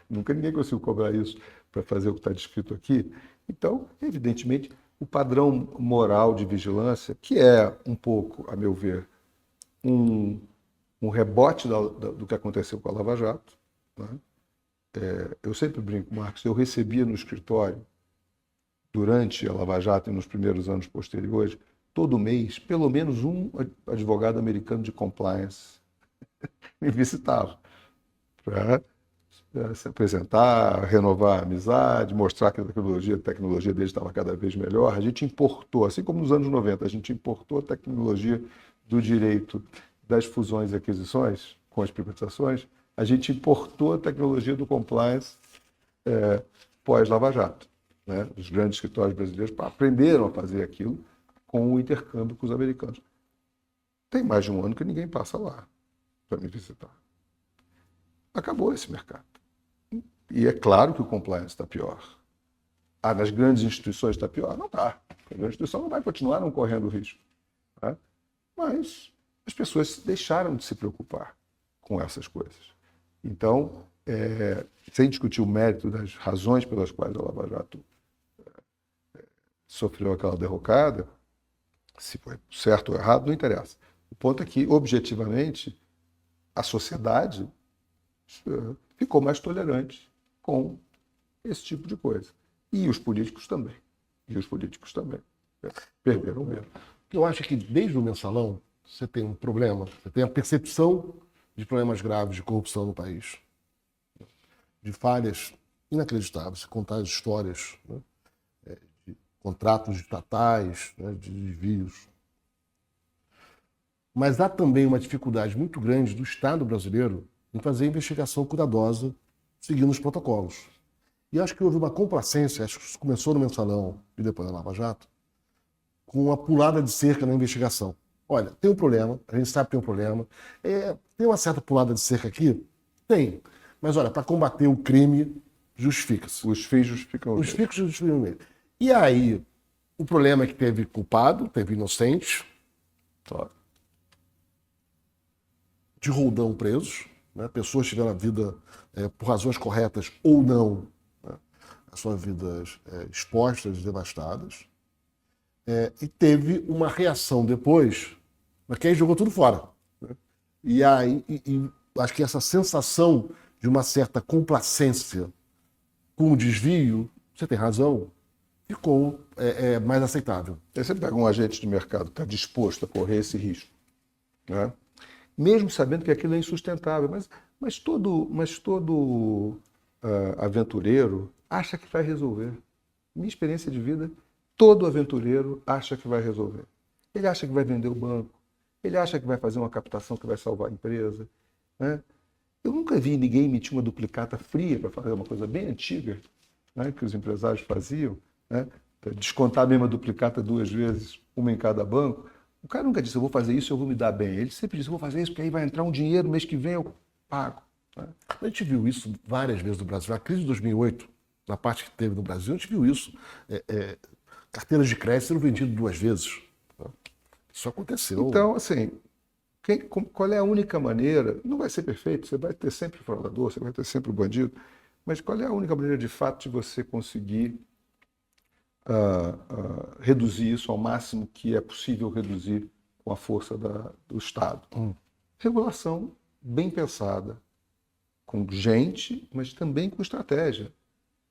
nunca ninguém conseguiu cobrar isso para fazer o que está descrito aqui. Então, evidentemente, o padrão moral de vigilância, que é um pouco, a meu ver, um rebote do que aconteceu com a Lava Jato, né? Eu sempre brinco, Marcos, eu recebia no escritório, durante a Lava Jato e nos primeiros anos posteriores, todo mês, pelo menos um advogado americano de compliance me visitava para se apresentar, renovar a amizade, mostrar que a tecnologia deles estava cada vez melhor. A gente importou, assim como nos anos 90, a gente importou a tecnologia do direito das fusões e aquisições com as privatizações, a gente importou a tecnologia do compliance pós-Lava Jato, né? Os grandes escritórios brasileiros aprenderam a fazer aquilo com o intercâmbio com os americanos. Tem mais de um ano que ninguém passa lá para me visitar. Acabou esse mercado. E é claro que o compliance está pior. Nas grandes instituições está pior? Não está. A grande instituição não vai continuar não correndo risco. Tá? Mas as pessoas deixaram de se preocupar com essas coisas. Então, sem discutir o mérito das razões pelas quais a Lava Jato sofreu aquela derrocada, se foi certo ou errado, não interessa. O ponto é que, objetivamente, a sociedade ficou mais tolerante com esse tipo de coisa. E os políticos também. Perderam mesmo. Eu acho que desde o Mensalão você tem um problema, você tem a percepção de problemas graves de corrupção no país, de falhas inacreditáveis, se contar as histórias, né, de contratos estatais, né, de desvios. Mas há também uma dificuldade muito grande do Estado brasileiro em fazer investigação cuidadosa, seguindo os protocolos. E acho que houve uma complacência, acho que isso começou no Mensalão e depois na Lava Jato, com uma pulada de cerca na investigação. Olha, tem um problema, a gente sabe que tem um problema, tem uma certa pulada de cerca aqui? Tem. Mas olha, para combater o crime, justifica-se. Os fins justificam os fins justificam o meio. E aí, o problema é que teve culpado, teve inocente, de roldão presos, né? Pessoas tiveram a vida, por razões corretas ou não, né? As suas vidas expostas, devastadas. E teve uma reação depois, mas que aí jogou tudo fora. Né? E aí, acho que essa sensação de uma certa complacência com o desvio, você tem razão, ficou mais aceitável. Aí você pega um agente de mercado que está disposto a correr esse risco, né? Mesmo sabendo que aquilo é insustentável, mas todo aventureiro acha que vai resolver. Minha experiência de vida, todo aventureiro acha que vai resolver. Ele acha que vai vender o banco, ele acha que vai fazer uma captação que vai salvar a empresa, né? Eu nunca vi ninguém emitir uma duplicata fria para fazer uma coisa bem antiga, né, que os empresários faziam, né, descontar a mesma duplicata 2 vezes, uma em cada banco. O cara nunca disse, eu vou fazer isso, eu vou me dar bem. Ele sempre disse, eu vou fazer isso, porque aí vai entrar um dinheiro, mês que vem eu pago. Né? A gente viu isso várias vezes no Brasil. A crise de 2008, na parte que teve no Brasil, a gente viu isso. Carteiras de crédito sendo vendidas 2 vezes. Isso aconteceu. Então, assim, qual é a única maneira? Não vai ser perfeito, você vai ter sempre o fraudador, você vai ter sempre o bandido, mas qual é a única maneira, de fato, de você conseguir reduzir isso ao máximo que é possível reduzir com a força do Estado? Regulação bem pensada, com gente, mas também com estratégia.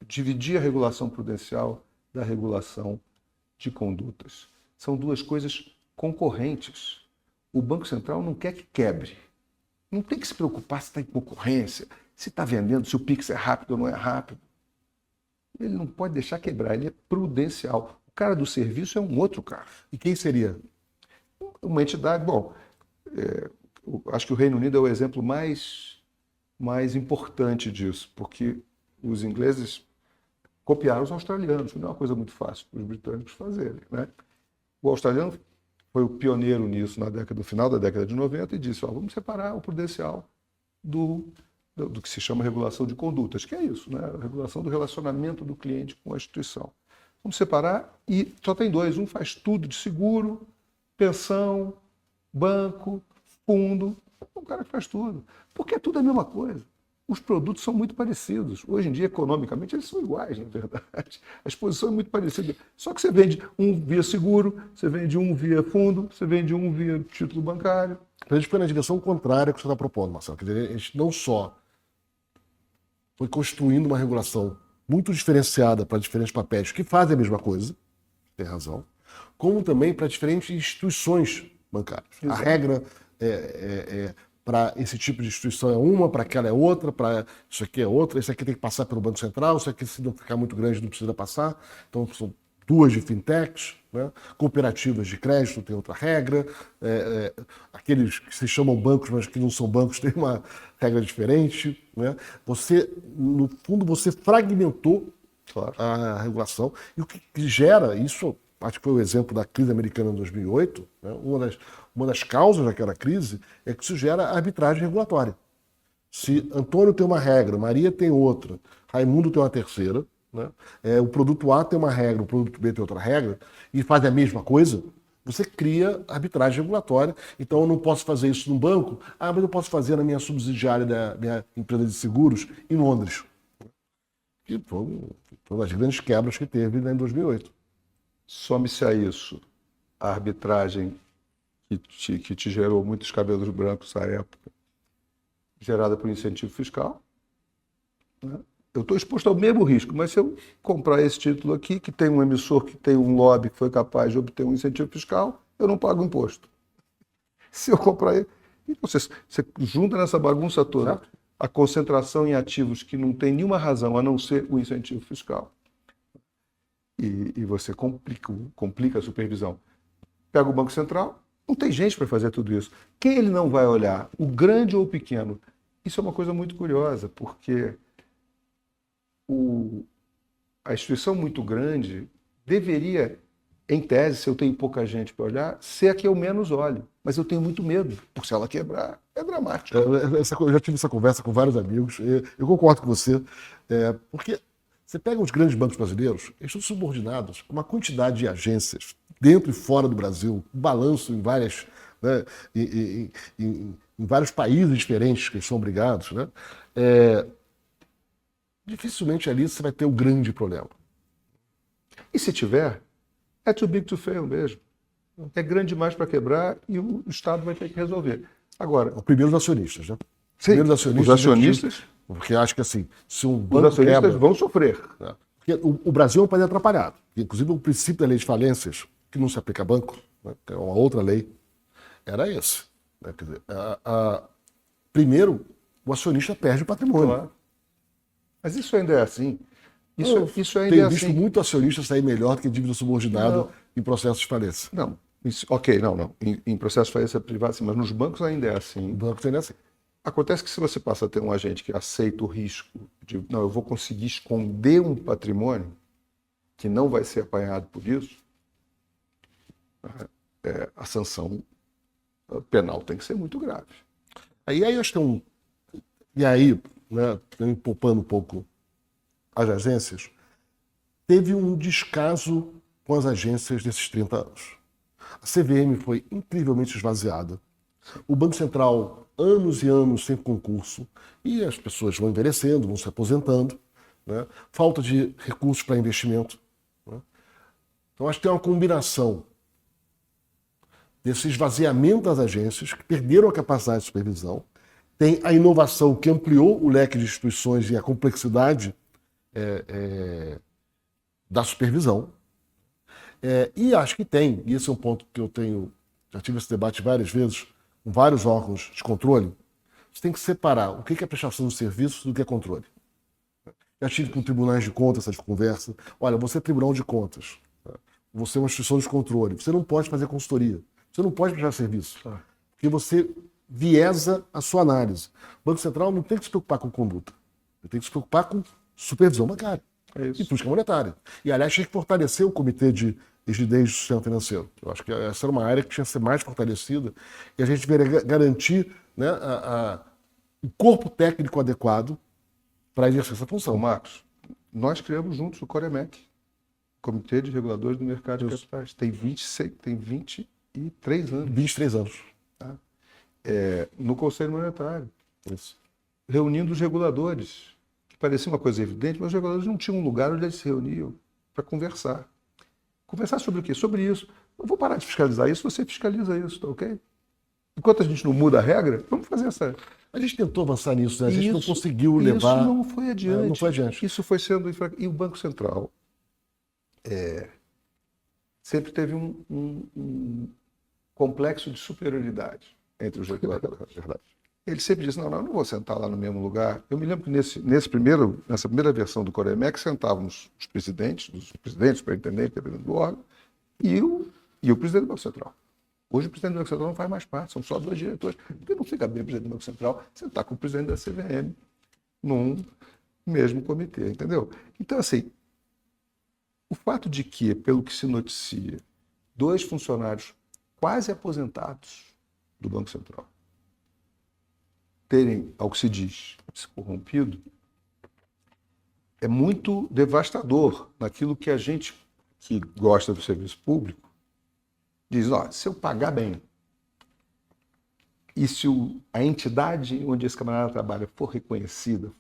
Dividir a regulação prudencial da regulação de condutas. São 2 coisas concorrentes. O Banco Central não quer que quebre. Não tem que se preocupar se está em concorrência, se está vendendo, se o Pix é rápido ou não é rápido. Ele não pode deixar quebrar, ele é prudencial. O cara do serviço é um outro cara. E quem seria? Uma entidade, bom, acho que o Reino Unido é o exemplo mais importante disso, porque os ingleses copiaram os australianos, não é uma coisa muito fácil para os britânicos fazerem, né? O australiano foi o pioneiro nisso no final da década de 90 e disse, vamos separar o prudencial do que se chama regulação de condutas, que é isso, né? A regulação do relacionamento do cliente com a instituição. Vamos separar e só tem dois. Um faz tudo de seguro, pensão, banco, fundo. É um cara que faz tudo. Porque é tudo a mesma coisa. Os produtos são muito parecidos. Hoje em dia, economicamente, eles são iguais, na verdade. A exposição é muito parecida. Só que você vende um via seguro, você vende um via fundo, você vende um via título bancário. A gente foi na direção contrária que você está propondo, Marcelo. Quer dizer, a gente não só foi construindo uma regulação muito diferenciada para diferentes papéis que fazem a mesma coisa, tem razão, como também para diferentes instituições bancárias. Exato. A regra para esse tipo de instituição é uma, para aquela é outra, para isso aqui é outra, isso aqui tem que passar pelo Banco Central, isso aqui, se não ficar muito grande, não precisa passar. Então, são duas de fintechs, né? Cooperativas de crédito tem outra regra, aqueles que se chamam bancos, mas que não são bancos, tem uma regra diferente. Né? Você, no fundo, você fragmentou a regulação, e o que gera isso, acho que foi o exemplo da crise americana em 2008, né? Uma das causas daquela crise é que isso gera arbitragem regulatória. Se Antônio tem uma regra, Maria tem outra, Raimundo tem uma terceira, né? O produto A tem uma regra, o produto B tem outra regra, e faz a mesma coisa, você cria arbitragem regulatória. Então eu não posso fazer isso no banco, mas eu posso fazer na minha subsidiária da minha empresa de seguros em Londres. Que foi uma das grandes quebras que teve, né, em 2008. Some-se a isso a arbitragem que te gerou muitos cabelos brancos à época, gerada por incentivo fiscal, né? Eu estou exposto ao mesmo risco, mas se eu comprar esse título aqui, que tem um emissor que tem um lobby que foi capaz de obter um incentivo fiscal, eu não pago imposto. Se eu comprar ele... Você junta nessa bagunça toda a concentração em ativos que não tem nenhuma razão a não ser o incentivo fiscal. E você complica a supervisão. Pega o Banco Central, não tem gente para fazer tudo isso. Quem ele não vai olhar, o grande ou o pequeno? Isso é uma coisa muito curiosa, porque a instituição muito grande deveria, em tese, se eu tenho pouca gente para olhar, ser a que eu menos olho. Mas eu tenho muito medo, porque se ela quebrar, é dramático. Eu já tive essa conversa com vários amigos. Eu concordo com você, porque você pega os grandes bancos brasileiros, eles estão subordinados a uma quantidade de agências dentro e fora do Brasil, um balanço em várias, né, em vários países diferentes que eles são obrigados, né? Dificilmente ali você vai ter um grande problema. E se tiver, é too big to fail mesmo. É grande demais para quebrar e o Estado vai ter que resolver. Agora, o primeiro dos acionistas, né? Sim, os acionistas, porque acho que assim, se um banco os acionistas vão sofrer. Né? Porque o Brasil é um país atrapalhado. Inclusive o princípio da lei de falências, que não se aplica a banco, né? Que é uma outra lei, era esse. Né? Quer dizer, primeiro, o acionista perde o patrimônio. Claro. Mas isso ainda é assim. Isso ainda Tenho é visto assim. muito acionista sair melhor do que dívida subordinada em processos de falência. Não. Não. Em processos de falência privada, sim, mas nos bancos ainda é assim. No banco ainda é assim. Acontece que se você passa a ter um agente que aceita o risco de, não, eu vou conseguir esconder um patrimônio que não vai ser apanhado por isso, a sanção penal tem que ser muito grave. Aí acho que E aí, né, poupando um pouco as agências, teve um descaso com as agências desses 30 anos. A CVM foi incrivelmente esvaziada. O Banco Central, anos e anos sem concurso, e as pessoas vão envelhecendo, vão se aposentando, né? Falta de recursos para investimento. Né? Então, acho que tem uma combinação desse esvaziamento das agências, que perderam a capacidade de supervisão, tem a inovação que ampliou o leque de instituições e a complexidade da supervisão. E acho que tem, e esse é um ponto que eu já tive esse debate várias vezes, com vários órgãos de controle, você tem que separar o que é prestação de serviços do que é controle. Já tive com tribunais de contas essa conversa. Olha, você é tribunal de contas, você é uma instituição de controle, você não pode fazer consultoria, você não pode prestar serviço, porque você viesa a sua análise. O Banco Central não tem que se preocupar com conduta, ele tem que se preocupar com supervisão bancária e política monetária. E, aliás, tem que fortalecer o comitê de rigidez do sistema financeiro. Eu acho que essa era uma área que tinha que ser mais fortalecida e a gente deveria garantir, né, o corpo técnico adequado para exercer essa função. Marcos, nós criamos juntos o COREMEC, Comitê de Reguladores do Mercado de Capitais. Tem 23 anos. 23 anos. Tá? No Conselho Monetário. Isso. Reunindo os reguladores. Que parecia uma coisa evidente, mas os reguladores não tinham um lugar onde eles se reuniam para conversar. Conversar sobre o quê? Sobre isso. Eu vou parar de fiscalizar isso, você fiscaliza isso, tá ok? Enquanto a gente não muda a regra, vamos fazer essa... A gente tentou avançar nisso, né? A gente não conseguiu levar... Isso não foi adiante. Não foi adiante. Isso foi sendo... E o Banco Central sempre teve um complexo de superioridade entre os reguladores. Verdade. Ele sempre disse, não vou sentar lá no mesmo lugar. Eu me lembro que nessa primeira versão do COREMEC sentávamos os presidentes, superintendentes, dependendo do órgão, e o presidente do Banco Central. Hoje o presidente do Banco Central não faz mais parte, são só 2 diretores. Porque não fica bem o presidente do Banco Central sentar com o presidente da CVM num mesmo comitê, entendeu? Então, assim, o fato de que, pelo que se noticia, 2 funcionários quase aposentados do Banco Central terem, ao que se diz, se corrompido, é muito devastador naquilo que a gente que gosta do serviço público diz, se eu pagar bem e se a entidade onde esse camarada trabalha for reconhecida,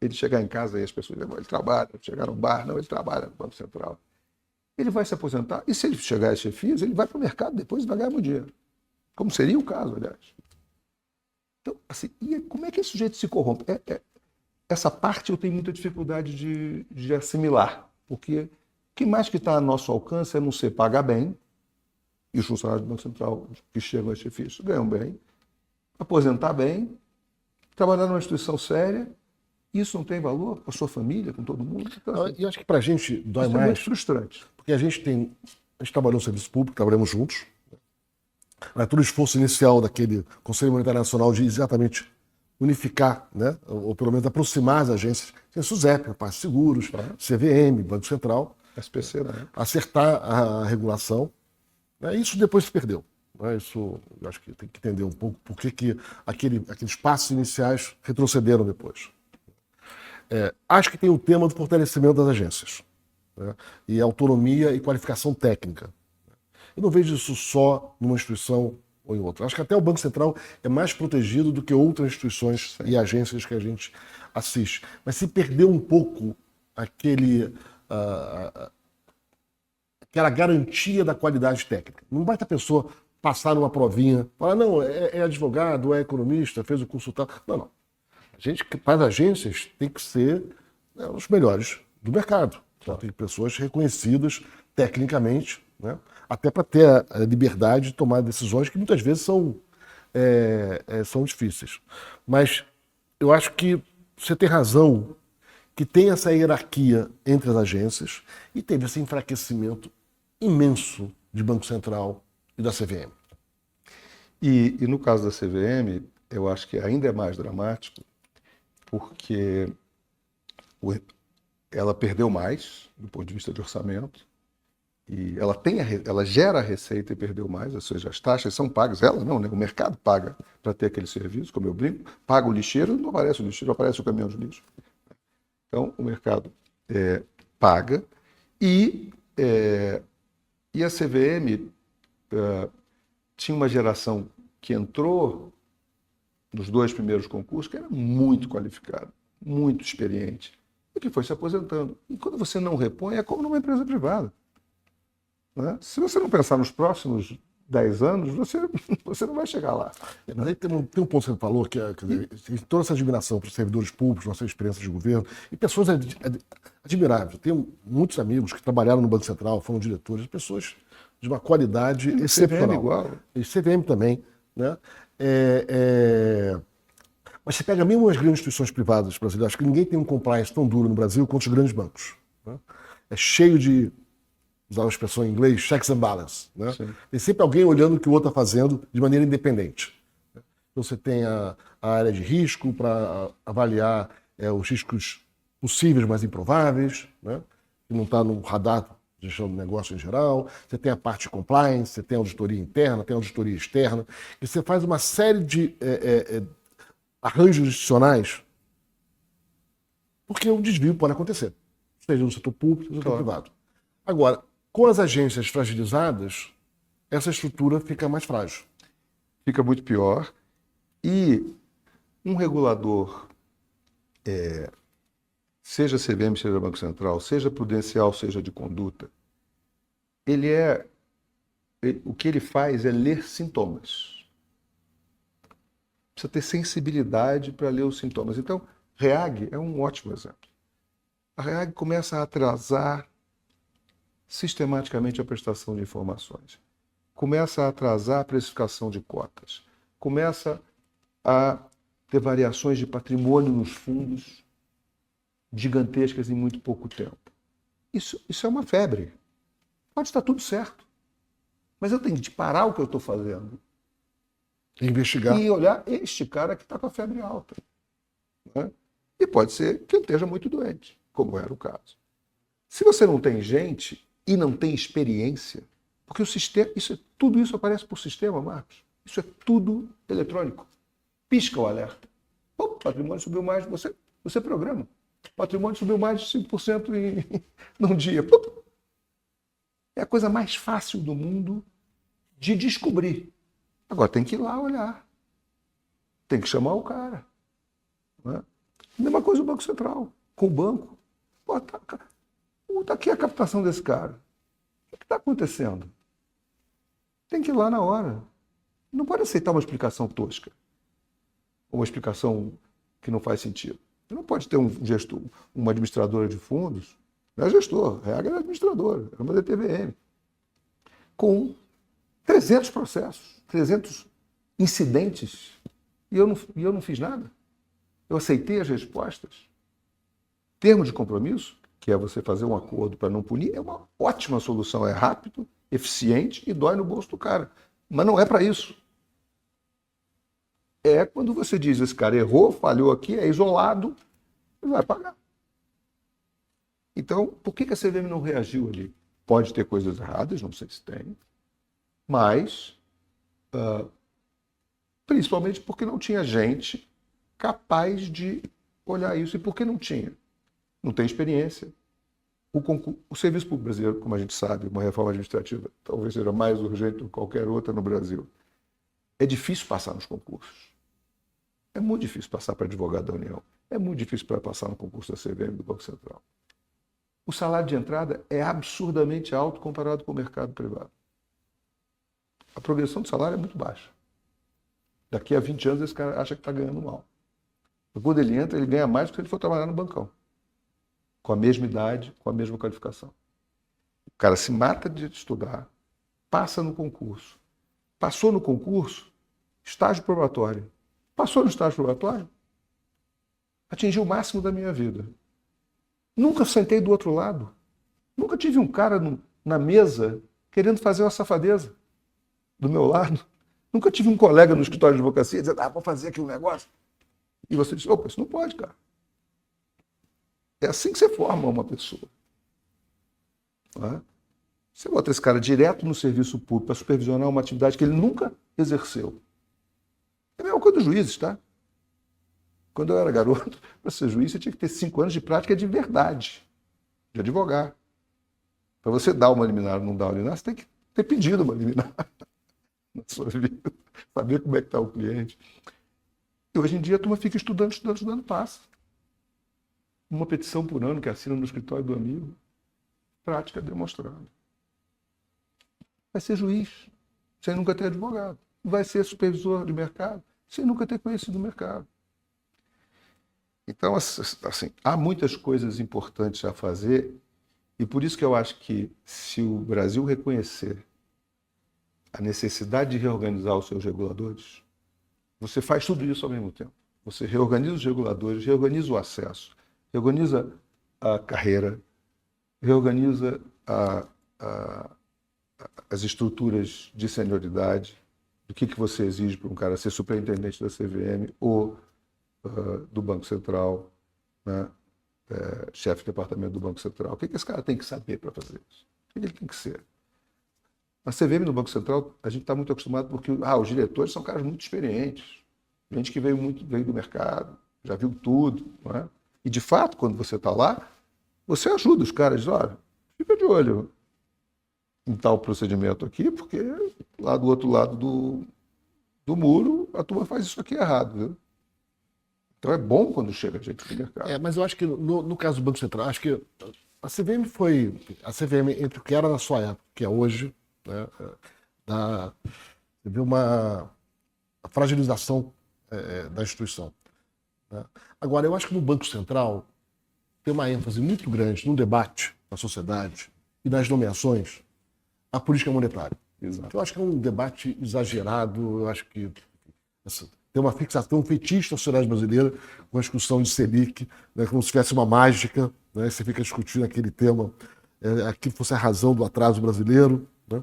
ele chegar em casa e as pessoas dizem, ele trabalha, chegar no bar, não, ele trabalha no Banco Central. Ele vai se aposentar e se ele chegar às chefias, ele vai para o mercado depois e vai ganhar muito dinheiro. Como seria o caso, aliás. Então, assim, e como é que esse sujeito se corrompe? Essa parte eu tenho muita dificuldade de assimilar, porque o que mais que está a nosso alcance é não ser pagar bem, e os funcionários do Banco Central que chegam às chefias ganham bem, aposentar bem, trabalhar numa instituição séria. Isso não tem valor para a sua família, com todo mundo? Então, e acho que para a gente dói isso mais. É muito frustrante. Porque a gente trabalhou no serviço público, trabalhamos juntos. Todo o esforço inicial daquele Conselho Monetário Nacional de exatamente unificar, né, ou pelo menos aproximar as agências, SUSEP, Parte Seguros, CVM, Banco Central, SPC, né? Acertar a regulação. Isso depois se perdeu. Isso eu acho que tem que entender um pouco por que aqueles passos iniciais retrocederam depois. Acho que tem o tema do fortalecimento das agências, né? E autonomia e qualificação técnica. Eu não vejo isso só numa instituição ou em outra. Acho que até o Banco Central é mais protegido do que outras instituições e agências que a gente assiste. Mas se perdeu um pouco aquela garantia da qualidade técnica. Não basta a pessoa passar numa provinha, falar, não, é advogado, é economista, fez o curso tal. Não. Para as agências, tem que ser os melhores do mercado. Então, tem pessoas reconhecidas tecnicamente, né? Até para ter a liberdade de tomar decisões que muitas vezes são difíceis. Mas eu acho que você tem razão que tem essa hierarquia entre as agências e teve esse enfraquecimento imenso de Banco Central e da CVM. E no caso da CVM, eu acho que ainda é mais dramático, porque ela perdeu mais do ponto de vista de orçamento, e ela gera receita e perdeu mais, ou seja, as taxas são pagas, ela não, né? O mercado paga para ter aquele serviço, como eu brinco, paga o lixeiro, não aparece o lixeiro, aparece o caminhão de lixo. Então, o mercado paga e a CVM tinha uma geração que entrou nos 2 primeiros concursos que era muito qualificada, muito experiente, e que foi se aposentando. E quando você não repõe, é como numa empresa privada. Né? Se você não pensar nos próximos 10 anos, você não vai chegar lá. Mas aí tem um ponto que você falou, que tem toda essa admiração para os servidores públicos, nossa experiência de governo, e pessoas admiráveis. Eu tenho muitos amigos que trabalharam no Banco Central, foram diretores, pessoas de uma qualidade excepcional. CVM igual. E CVM também. Né? Mas você pega mesmo as grandes instituições privadas brasileiras, acho que ninguém tem um compliance tão duro no Brasil quanto os grandes bancos. Né? É cheio de, usar uma expressão em inglês, checks and balances. Né? Tem sempre alguém olhando o que o outro está fazendo de maneira independente. Então você tem a área de risco para avaliar os riscos possíveis, mas improváveis, né? Que não está no radar gestão do negócio em geral, você tem a parte de compliance, você tem auditoria interna, tem auditoria externa, e você faz uma série de arranjos institucionais, porque o desvio pode acontecer, seja no setor público, no setor privado. Agora, com as agências fragilizadas, essa estrutura fica mais frágil. Fica muito pior. E um regulador, seja CVM, seja Banco Central, seja prudencial, seja de conduta, o que ele faz é ler sintomas. Precisa ter sensibilidade para ler os sintomas. Então, REAG é um ótimo exemplo. A REAG começa a atrasar sistematicamente a prestação de informações. Começa a atrasar a precificação de cotas. Começa a ter variações de patrimônio nos fundos gigantescas em muito pouco tempo. Isso é uma febre. Pode estar tudo certo. Mas eu tenho que parar o que eu estou fazendo. Investigar. E olhar este cara que está com a febre alta. Né? E pode ser que ele esteja muito doente, como era o caso. Se você não tem gente e não tem experiência, porque o sistema, tudo isso aparece por sistema, Marcos. Isso é tudo eletrônico. Pisca o alerta. O patrimônio subiu mais, você programa. O patrimônio subiu mais de 5% num dia. É a coisa mais fácil do mundo de descobrir. Agora tem que ir lá olhar. Tem que chamar o cara. Né? Mesma coisa o Banco Central, com o banco. Pô, tá aqui a captação desse cara. O que está acontecendo? Tem que ir lá na hora. Não pode aceitar uma explicação tosca. Uma explicação que não faz sentido. Você não pode ter um gestor, uma administradora de fundos, não é gestor, a regra é administradora, é uma DTVM, com 300 processos, 300 incidentes, e eu não fiz nada. Eu aceitei as respostas. Termo de compromisso, que é você fazer um acordo para não punir, é uma ótima solução, é rápido, eficiente e dói no bolso do cara. Mas não é para isso. É quando você diz, esse cara errou, falhou aqui, é isolado, ele vai pagar. Então, por que a CVM não reagiu ali? Pode ter coisas erradas, não sei se tem, mas principalmente porque não tinha gente capaz de olhar isso. E por que não tinha? Não tem experiência. O serviço público brasileiro, como a gente sabe, uma reforma administrativa talvez seja mais urgente do que qualquer outra no Brasil. É difícil passar nos concursos. É muito difícil passar para advogado da União. É muito difícil para passar no concurso da CVM do Banco Central. O salário de entrada é absurdamente alto comparado com o mercado privado. A progressão do salário é muito baixa. Daqui a 20 anos esse cara acha que está ganhando mal. Quando ele entra, ele ganha mais do que se ele for trabalhar no bancão. Com a mesma idade, com a mesma qualificação. O cara se mata de estudar, passa no concurso. Passou no concurso, estágio probatório. Passou no estágio probatório, atingiu o máximo da minha vida. Nunca sentei do outro lado. Nunca tive um cara na mesa querendo fazer uma safadeza do meu lado. Nunca tive um colega no escritório de advocacia dizendo, vou fazer aqui um negócio. E você diz, opa, isso não pode, cara. É assim que você forma uma pessoa. Não é? Você bota esse cara direto no serviço público para supervisionar uma atividade que ele nunca exerceu. É a mesma coisa dos juízes, tá? Quando eu era garoto, para ser juiz, você tinha que ter 5 anos de prática de verdade, de advogar. Para você dar uma liminar ou não dar uma liminar, você tem que ter pedido uma liminar na sua vida, saber como é que está o cliente. E hoje em dia a turma fica estudando, passa. Uma petição por ano que assina no escritório do amigo, prática demonstrada. Vai ser juiz, sem nunca ter advogado. Vai ser supervisor de mercado, sem nunca ter conhecido o mercado. Então, assim, há muitas coisas importantes a fazer e por isso que eu acho que se o Brasil reconhecer a necessidade de reorganizar os seus reguladores, você faz tudo isso ao mesmo tempo. Você reorganiza os reguladores, reorganiza o acesso, reorganiza a carreira, reorganiza as estruturas de senioridade, do que você exige para um cara ser superintendente da CVM ou do Banco Central, né? Chefe de departamento do Banco Central. O que esse cara tem que saber para fazer isso? O que ele tem que ser? Na CVM, no Banco Central, a gente está muito acostumado porque os diretores são caras muito experientes, gente que veio do mercado, já viu tudo, não é? E, de fato, quando você está lá, você ajuda os caras, diz, olha, fica de olho em tal procedimento aqui, porque lá do outro lado do muro, a turma faz isso aqui errado, viu? Então é bom quando chega gente do mercado. Mas eu acho que no caso do Banco Central, acho que a CVM foi. A CVM, entre o que era na sua época, que é hoje, né, você vê uma fragilização da instituição. Né? Agora, eu acho que no Banco Central tem uma ênfase muito grande no debate na sociedade e nas nomeações a política monetária. Exato. Eu acho que é um debate exagerado, eu acho que tem uma fixação, um fetiche na sociedade brasileira com a discussão de Selic, né, como se tivesse uma mágica, né, você fica discutindo aquele tema, aquilo fosse a razão do atraso brasileiro, né,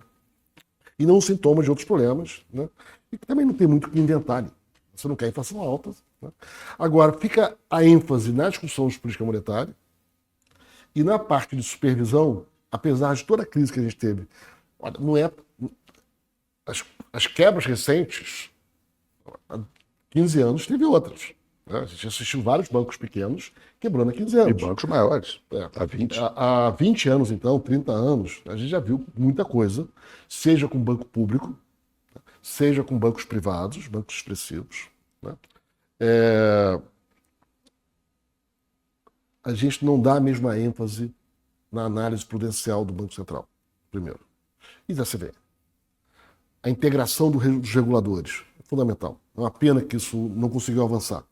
e não sintoma de outros problemas, né, e também não tem muito o que inventar ali. Você não quer inflação alta. Né. Agora, fica a ênfase na discussão de política monetária e na parte de supervisão, apesar de toda a crise que a gente teve, olha, não é... As quebras recentes, há 15 anos, teve outras. Né? A gente assistiu vários bancos pequenos quebrando há 15 anos. E bancos maiores, há 20. Há 20 anos, então, 30 anos, a gente já viu muita coisa, seja com banco público, seja com bancos privados, bancos expressivos. Né? A gente não dá a mesma ênfase na análise prudencial do Banco Central, primeiro. E da CVM. A integração dos reguladores é fundamental. É uma pena que isso não conseguiu avançar.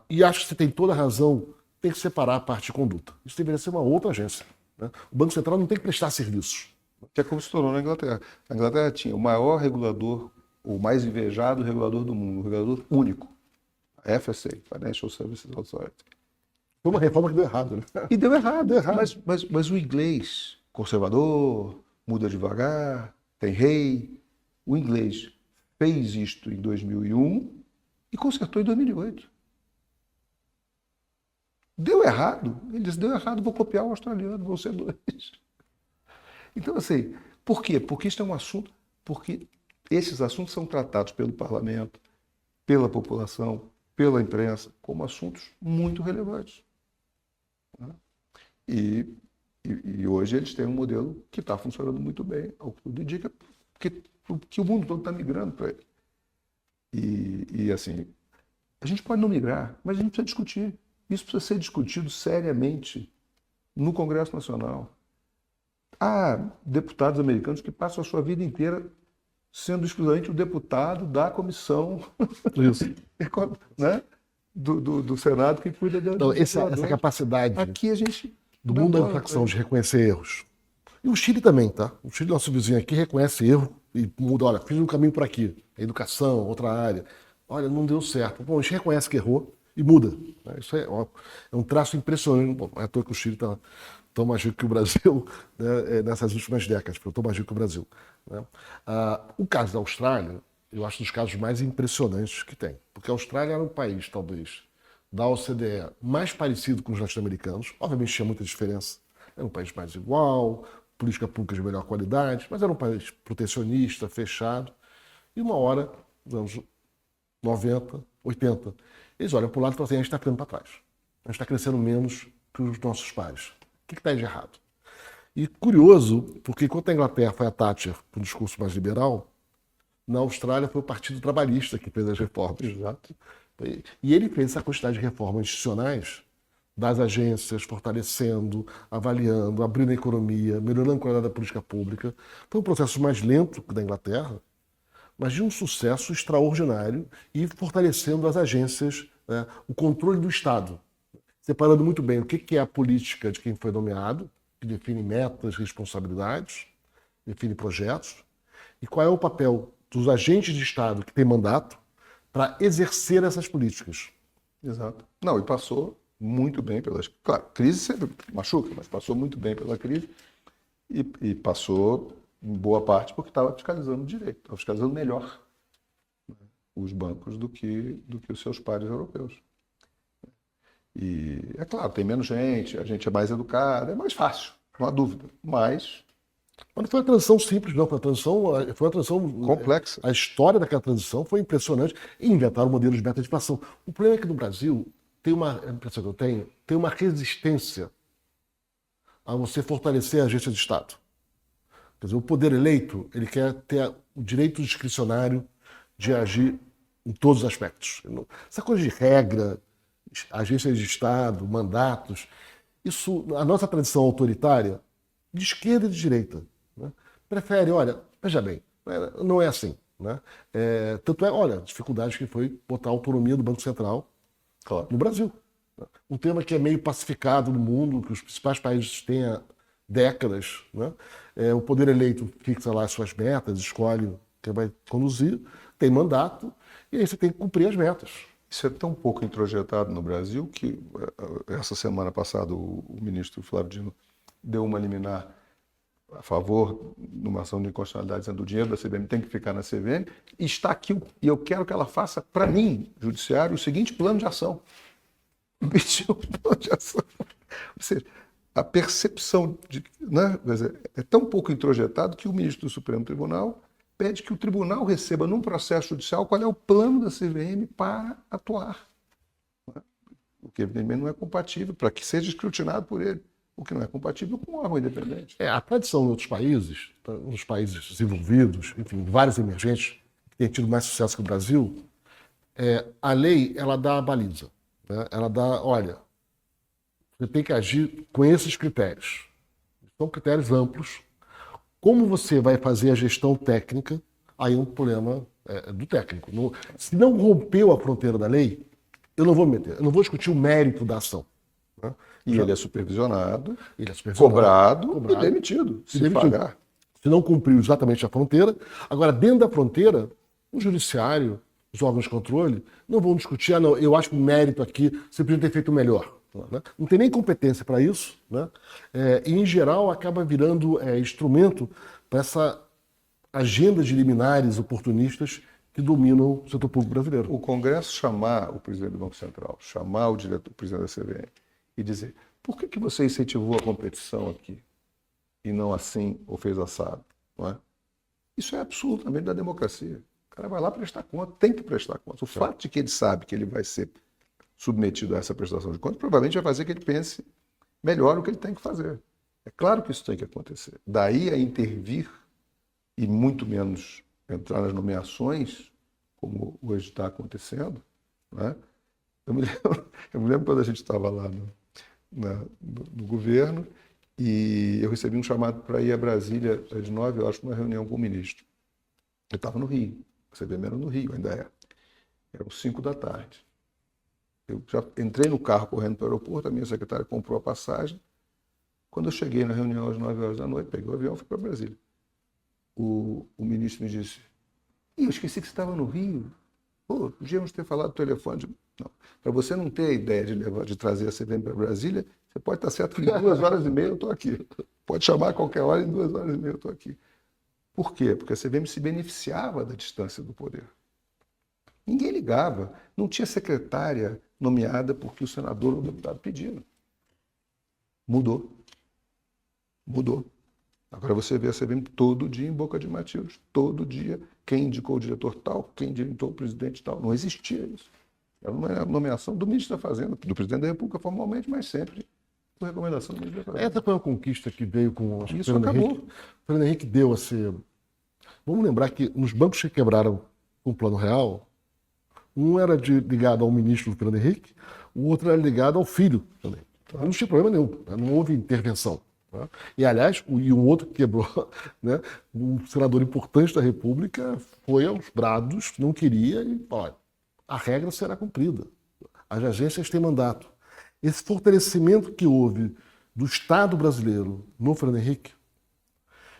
E acho que você tem toda a razão, tem que separar a parte de conduta. Isso deveria ser uma outra agência. Né? O Banco Central não tem que prestar serviços. Que é como se tornou na Inglaterra. A Inglaterra tinha o maior regulador, o mais invejado regulador do mundo, um regulador único, a FSA, Financial Services Authority. Foi uma reforma que deu errado, né? E deu errado. Mas o inglês, conservador, muda devagar, tem rei. O inglês fez isto em 2001 e consertou em 2008. Deu errado. Ele disse, deu errado, vou copiar o australiano, vão ser dois. Então, assim, por quê? Porque isto é um assunto, porque esses assuntos são tratados pelo parlamento, pela população, pela imprensa, como assuntos muito relevantes. E hoje eles têm um modelo que está funcionando muito bem, ao que tudo indica, que o mundo todo está migrando para ele. E assim, a gente pode não migrar, mas a gente precisa discutir. Isso precisa ser discutido seriamente no Congresso Nacional. Há deputados americanos que passam a sua vida inteira sendo exclusivamente o deputado da comissão né? do Senado que cuida da... Então, essa capacidade aqui a gente do mundo da inflação de reconhecer erros. E o Chile também, tá? O Chile, nosso vizinho aqui, reconhece erro e muda. Olha, fiz um caminho por aqui. Educação, outra área. Olha, não deu certo. Bom, a gente reconhece que errou e muda. Isso é um traço impressionante. Bom, não é à toa que o Chile está tão mais rico que o Brasil, né, nessas últimas décadas, tão mais rico que o Brasil. Né? O caso da Austrália, eu acho dos casos mais impressionantes que tem. Porque a Austrália era um país, talvez, da OCDE mais parecido com os norte-americanos. Obviamente tinha muita diferença. Era um país mais igual, política pública de melhor qualidade, mas era um país protecionista, fechado. E uma hora, nos anos 90, 80, eles olham para o lado e falam assim, a gente está ficando para trás. A gente está crescendo menos que os nossos pares. O que está de errado? E curioso, porque enquanto a Inglaterra foi a Thatcher com um discurso mais liberal, na Austrália foi o Partido Trabalhista que fez as reformas. Exato. E ele fez essa quantidade de reformas institucionais das agências, fortalecendo, avaliando, abrindo a economia, melhorando a qualidade da política pública. Foi um processo mais lento que o da Inglaterra, mas de um sucesso extraordinário e fortalecendo as agências, né, o controle do Estado, separando muito bem o que é a política de quem foi nomeado, que define metas, responsabilidades, define projetos, e qual é o papel dos agentes de Estado que têm mandato para exercer essas políticas. Exato. Não, e passou muito bem pelas... Claro, crise sempre machuca, mas passou muito bem pela crise e passou em boa parte porque estava fiscalizando direito, estava fiscalizando melhor, né, os bancos do que os seus pares europeus. E, é claro, tem menos gente, a gente é mais educado, é mais fácil. não há dúvida. Mas não foi uma transição simples, não. Foi uma transição complexa. A história daquela transição foi impressionante. E inventaram modelos de meta de inflação. O problema é que no Brasil a impressão que eu tenho, tem uma resistência a você fortalecer a agência de Estado. Quer dizer, o poder eleito, ele quer ter o direito discricionário de agir em todos os aspectos. Essa coisa de regra, agências de Estado, mandatos, isso, a nossa tradição autoritária, de esquerda e de direita, né, prefere, olha, veja bem, não é assim. Né? Tanto é, olha, a dificuldade que foi botar a autonomia do Banco Central no Brasil. Um tema que é meio pacificado no mundo, que os principais países têm há décadas. Né? O poder eleito fixa lá as suas metas, escolhe quem vai conduzir, tem mandato, e aí você tem que cumprir as metas. Isso é tão pouco introjetado no Brasil que essa semana passada o ministro Flávio Dino deu uma liminar a favor de uma ação de inconstitucionalidade, dizendo que o dinheiro da CVM tem que ficar na CVM, e está aqui, e eu quero que ela faça, para mim, judiciário, o seguinte plano de ação. Pediu um plano de ação. Ou seja, a percepção de, né, é tão pouco introjetado que o ministro do Supremo Tribunal pede que o tribunal receba num processo judicial qual é o plano da CVM para atuar. O que evidentemente não é compatível, para que seja escrutinado por ele. O que não é compatível com um órgão independente. A tradição em outros países, nos países desenvolvidos, enfim, vários emergentes, que têm tido mais sucesso que o Brasil, a lei, ela dá a baliza. Né? Ela dá, olha, você tem que agir com esses critérios. São critérios amplos. Como você vai fazer a gestão técnica, aí é um problema do técnico. Se não rompeu a fronteira da lei, eu não vou me meter, eu não vou discutir o mérito da ação. Né? E ele é supervisionado, cobrado e demitido, se pagar. Se não cumpriu exatamente a fronteira. Agora, dentro da fronteira, o judiciário, os órgãos de controle, não vão discutir, não, eu acho que o mérito aqui, você podia ter feito melhor. Né? Não tem nem competência para isso. Né? E, em geral, acaba virando instrumento para essa agenda de liminares oportunistas que dominam o setor público brasileiro. O Congresso chamar o presidente do Banco Central, chamar o presidente da CVM e dizer, por que você incentivou a competição aqui e não assim ou fez assado? Não é? Isso é absolutamente da democracia. O cara vai lá prestar conta, tem que prestar conta. O fato de que ele sabe que ele vai ser submetido a essa prestação de contas, provavelmente vai fazer que ele pense melhor o que ele tem que fazer. É claro que isso tem que acontecer. Daí a intervir e muito menos entrar nas nomeações, como hoje está acontecendo. Né? Eu me lembro quando a gente estava lá no governo e eu recebi um chamado para ir a Brasília às 9 horas para uma reunião com o ministro. Eu estava no Rio, a CVM era no Rio, ainda é. Eram 5 da tarde. Eu já entrei no carro correndo para o aeroporto, a minha secretária comprou a passagem. Quando eu cheguei na reunião às 9 horas da noite, peguei o avião e fui para Brasília. O ministro me disse, eu esqueci que você estava no Rio. Pô, podíamos ter falado do telefone. Não. Para você não ter a ideia de trazer a CVM para Brasília, você pode estar certo que em 2 horas e meia eu estou aqui. Pode chamar a qualquer hora, em 2 horas e meia eu estou aqui. Por quê? Porque a CVM se beneficiava da distância do poder. Ninguém ligava. Não tinha secretária nomeada porque o senador ou o deputado pediram. Mudou. Mudou. Agora você vê a CVM todo dia em boca de Matilde. Todo dia. Quem indicou o diretor tal, quem indicou o presidente tal. Não existia isso. Era uma nomeação do ministro da Fazenda, do presidente da República formalmente, mas sempre por recomendação do ministro da Fazenda. Essa foi uma conquista que veio com o Isso acabou. O Fernando Henrique deu a ser... Vamos lembrar que nos bancos que quebraram com o Plano Real, um era ligado ao ministro do Fernando Henrique, o outro era ligado ao filho também. Não tinha problema nenhum, não houve intervenção. Tá? E, aliás, um outro que quebrou, né, um senador importante da República, foi aos brados, não queria, e olha, a regra será cumprida. As agências têm mandato. Esse fortalecimento que houve do Estado brasileiro no Fernando Henrique,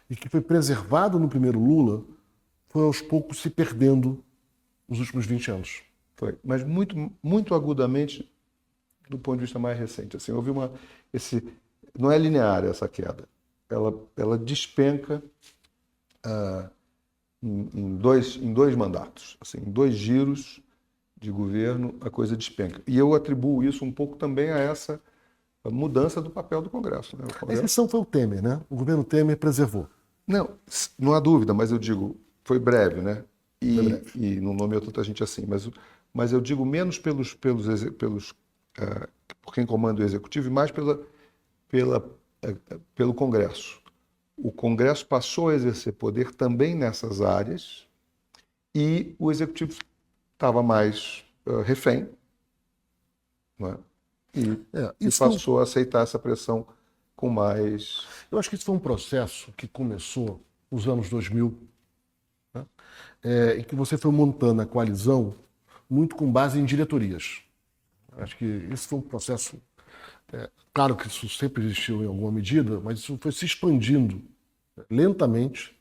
e que foi preservado no primeiro Lula, foi aos poucos se perdendo nos últimos 20 anos. Foi, mas muito, muito agudamente do ponto de vista mais recente. Assim, houve não é linear essa queda. Ela despenca em dois mandatos. Assim, em 2 giros de governo, a coisa despenca. E eu atribuo isso um pouco também a essa a mudança do papel do Congresso. Né? A exceção foi o Temer, né? O governo Temer preservou. Não há dúvida, mas eu digo, foi breve, né? Foi breve. E não nomeou tanta gente assim, mas eu digo menos por quem comanda o executivo e mais pelo Congresso. O Congresso passou a exercer poder também nessas áreas e o executivo estava mais refém, não é? E passou a aceitar essa pressão com mais... Eu acho que isso foi um processo que começou nos anos 2000, né? Em que você foi montando a coalizão muito com base em diretorias. Acho que isso foi um processo... claro que isso sempre existiu em alguma medida, mas isso foi se expandindo lentamente.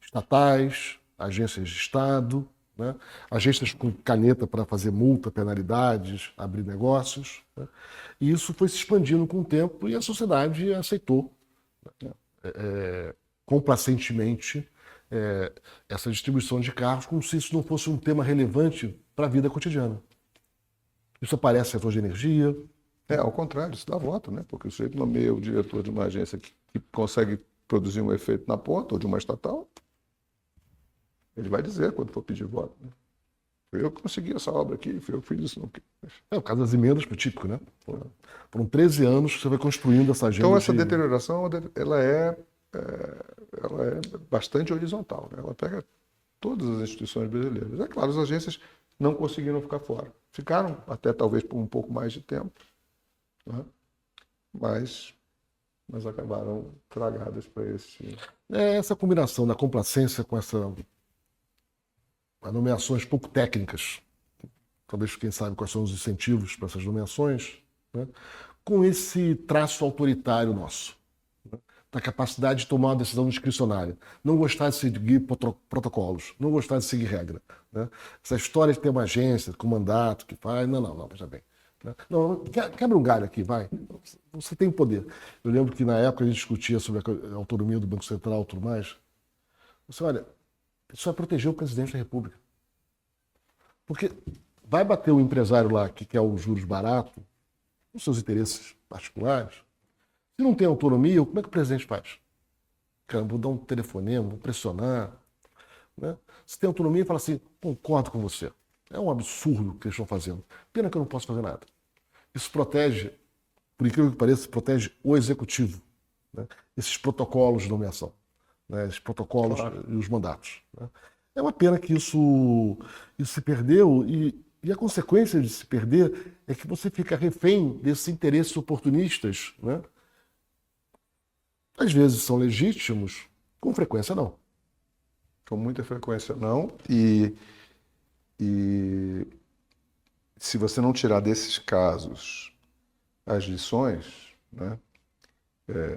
Estatais, agências de Estado, né? Agências com caneta para fazer multa, penalidades, abrir negócios. Né? E isso foi se expandindo com o tempo e a sociedade aceitou, né? Complacentemente essa distribuição de cargos, como se isso não fosse um tema relevante para a vida cotidiana. Isso aparece no setor de energia. Ao contrário, isso dá voto, né? Porque o sujeito nomeia o diretor de uma agência que consegue produzir um efeito na ponta, ou de uma estatal, ele vai dizer quando for pedir voto. Né? Foi eu que consegui essa obra aqui, foi eu que fiz isso. O caso das emendas foi típico, né? Foram 13 anos que você vai construindo essa agenda. Então essa deterioração, ela é bastante horizontal, né? Ela pega todas as instituições brasileiras. É claro, as agências não conseguiram ficar fora. Ficaram até talvez por um pouco mais de tempo, né? mas acabaram tragadas para esse... Essa combinação da complacência com as nomeações pouco técnicas, talvez quem sabe quais são os incentivos para essas nomeações, né? Com esse traço autoritário nosso, né? Da capacidade de tomar uma decisão discricionária, não gostar de seguir protocolos, não gostar de seguir regra. Né? Essa história de ter uma agência com mandato que faz, não, veja bem. Não, quebra um galho aqui, vai. Você tem poder. Eu lembro que na época a gente discutia sobre a autonomia do Banco Central e tudo mais. Você olha, isso vai proteger o presidente da República. Porque vai bater o empresário lá que quer os juros baratos, os seus interesses particulares. Se não tem autonomia, como é que o presidente faz? Cara, vou dar um telefonema, vou pressionar. Né? Se tem autonomia, fala assim, concordo com você. É um absurdo o que eles estão fazendo. Pena que eu não posso fazer nada. Isso protege, por incrível que pareça, protege o executivo. Né? Esses protocolos de nomeação. Né? Esses protocolos e os mandatos. Né? É uma pena que isso se perdeu e a consequência de se perder é que você fica refém desses interesses oportunistas. Né? Às vezes são legítimos, com frequência não. Com muita frequência não. E se você não tirar desses casos as lições, né?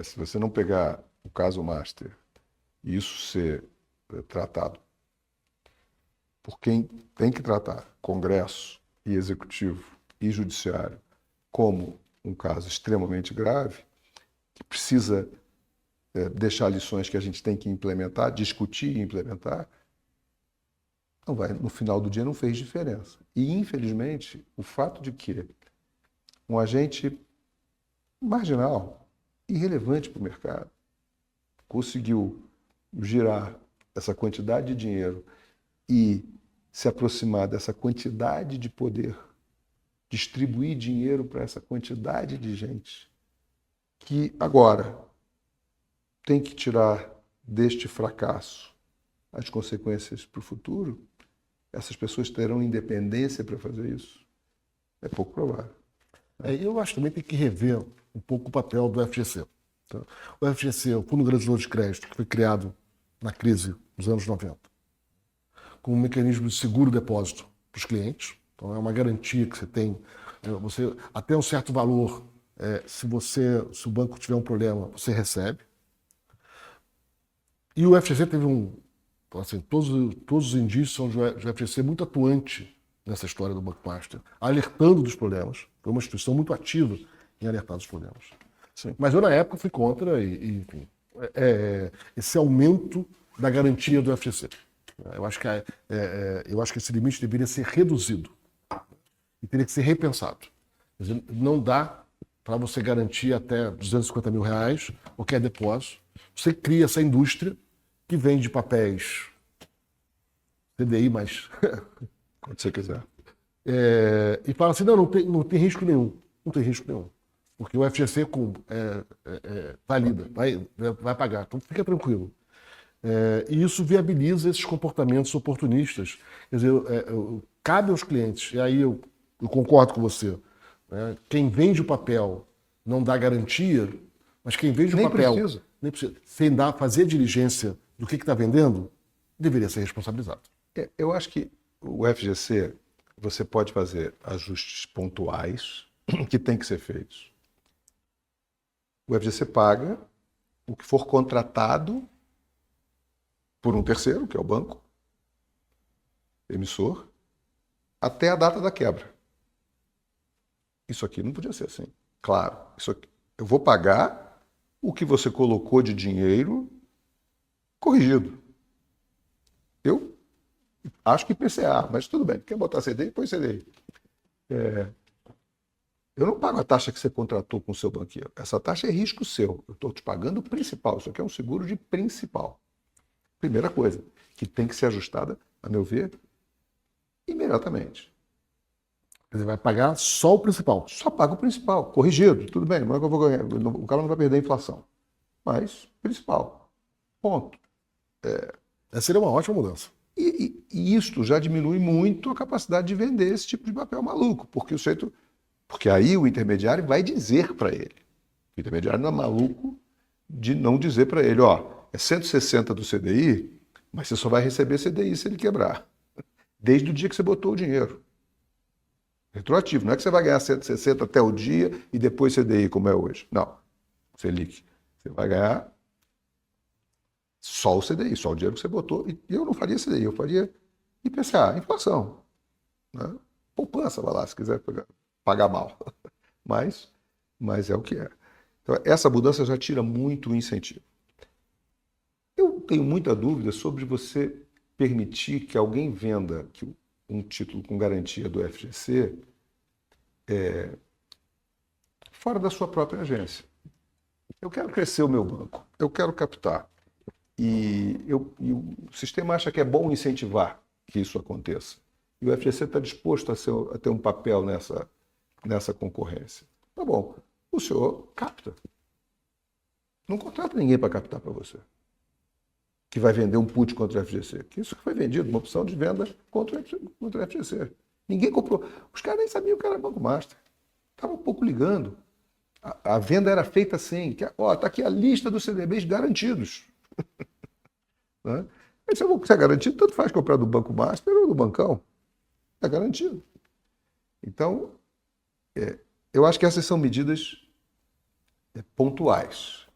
Se você não pegar o caso Master e isso ser tratado por quem tem que tratar, Congresso e Executivo e Judiciário, como um caso extremamente grave, que precisa deixar lições que a gente tem que implementar, discutir e implementar, não vai, no final do dia não fez diferença. E, infelizmente, o fato de que um agente marginal, irrelevante para o mercado, conseguiu girar essa quantidade de dinheiro e se aproximar dessa quantidade de poder, distribuir dinheiro para essa quantidade de gente, que agora tem que tirar deste fracasso as consequências para o futuro, essas pessoas terão independência para fazer isso? É pouco provável. Eu acho que também tem que rever um pouco o papel do FGC. Tá? O FGC, o Fundo Garantidor de Crédito, que foi criado na crise dos anos 90, com um mecanismo de seguro depósito para os clientes. Então é uma garantia que você tem. Você, até um certo valor, se o banco tiver um problema, você recebe. E o FGC teve assim, todos os indícios são do FGC muito atuante nessa história do Banco Master, alertando dos problemas. Foi uma instituição muito ativa em alertar dos problemas. Sim. Mas eu, na época, fui contra enfim, esse aumento da garantia do FGC. Eu acho que esse limite deveria ser reduzido e teria que ser repensado. Quer dizer, não dá para você garantir até R$250 mil, qualquer depósito. Você cria essa indústria que vende papéis CDI, mas Quando você quiser. e fala assim, não tem risco nenhum. Não tem risco nenhum. Porque o FGC valida, vai pagar. Então fica tranquilo. E isso viabiliza esses comportamentos oportunistas. Quer dizer, cabe aos clientes, e aí eu concordo com você, né? Quem vende o papel não dá garantia, mas quem vende o papel nem precisa, sem fazer a diligência do que está vendendo, deveria ser responsabilizado. Eu acho que o FGC, você pode fazer ajustes pontuais que têm que ser feitos. O FGC paga o que for contratado por um terceiro, que é o banco, emissor, até a data da quebra. Isso aqui não podia ser assim. Claro, isso aqui, eu vou pagar o que você colocou de dinheiro corrigido. Eu acho que PCA, mas tudo bem. Quer botar CDI? Põe CDI. Eu não pago a taxa que você contratou com o seu banqueiro. Essa taxa é risco seu. Eu estou te pagando o principal. Isso aqui é um seguro de principal. Primeira coisa, que tem que ser ajustada, a meu ver, imediatamente. Quer dizer, vai pagar só o principal. Só paga o principal, corrigido, tudo bem, não é que eu vou ganhar, o cara não vai perder a inflação. Mas, principal. Ponto. Essa seria uma ótima mudança. E isto já diminui muito a capacidade de vender esse tipo de papel maluco, porque aí o intermediário vai dizer para ele. O intermediário não é maluco de não dizer para ele, é 160 do CDI, mas você só vai receber CDI se ele quebrar. Desde o dia que você botou o dinheiro. Retroativo, não é que você vai ganhar 160 até o dia e depois CDI, como é hoje. Não. Selic. Você vai ganhar só o CDI, só o dinheiro que você botou. E eu não faria CDI, eu faria IPCA, inflação. Né? Poupança, vai lá, se quiser pagar mal. Mas é o que é. Então, essa mudança já tira muito o incentivo. Eu tenho muita dúvida sobre você permitir que alguém venda um título com garantia do FGC fora da sua própria agência. Eu quero crescer o meu banco, eu quero captar. E o sistema acha que é bom incentivar que isso aconteça. E o FGC está disposto a ter um papel nessa concorrência. Tá bom, o senhor capta. Não contrata ninguém para captar para você. Que vai vender um put contra o FGC. Que isso que foi vendido, uma opção de venda contra o FGC. Ninguém comprou. Os caras nem sabiam que era Banco Master. Estavam um pouco ligando. A venda era feita assim. Está aqui a lista dos CDBs garantidos. Né? E se é garantido, tanto faz comprar do Banco Master ou do bancão. É garantido. Então, eu acho que essas são medidas pontuais.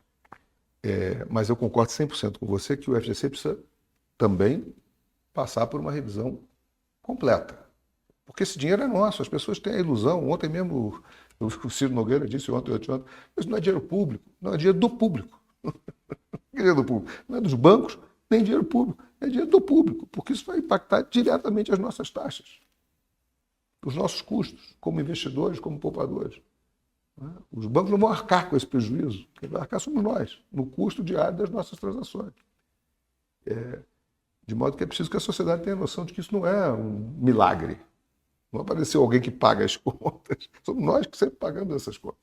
Mas eu concordo 100% com você que o FGC precisa também passar por uma revisão completa. Porque esse dinheiro é nosso, as pessoas têm a ilusão. Ontem mesmo o Ciro Nogueira disse, ontem, isso não é dinheiro público, não é dinheiro do público. Dinheiro do público. Não é dos bancos, nem dinheiro público, é dinheiro do público, porque isso vai impactar diretamente as nossas taxas, os nossos custos, como investidores, como poupadores. Os bancos não vão arcar com esse prejuízo. Quem vai arcar somos nós, no custo diário das nossas transações. De modo que é preciso que a sociedade tenha noção de que isso não é um milagre. Não apareceu alguém que paga as contas. Somos nós que sempre pagamos essas contas.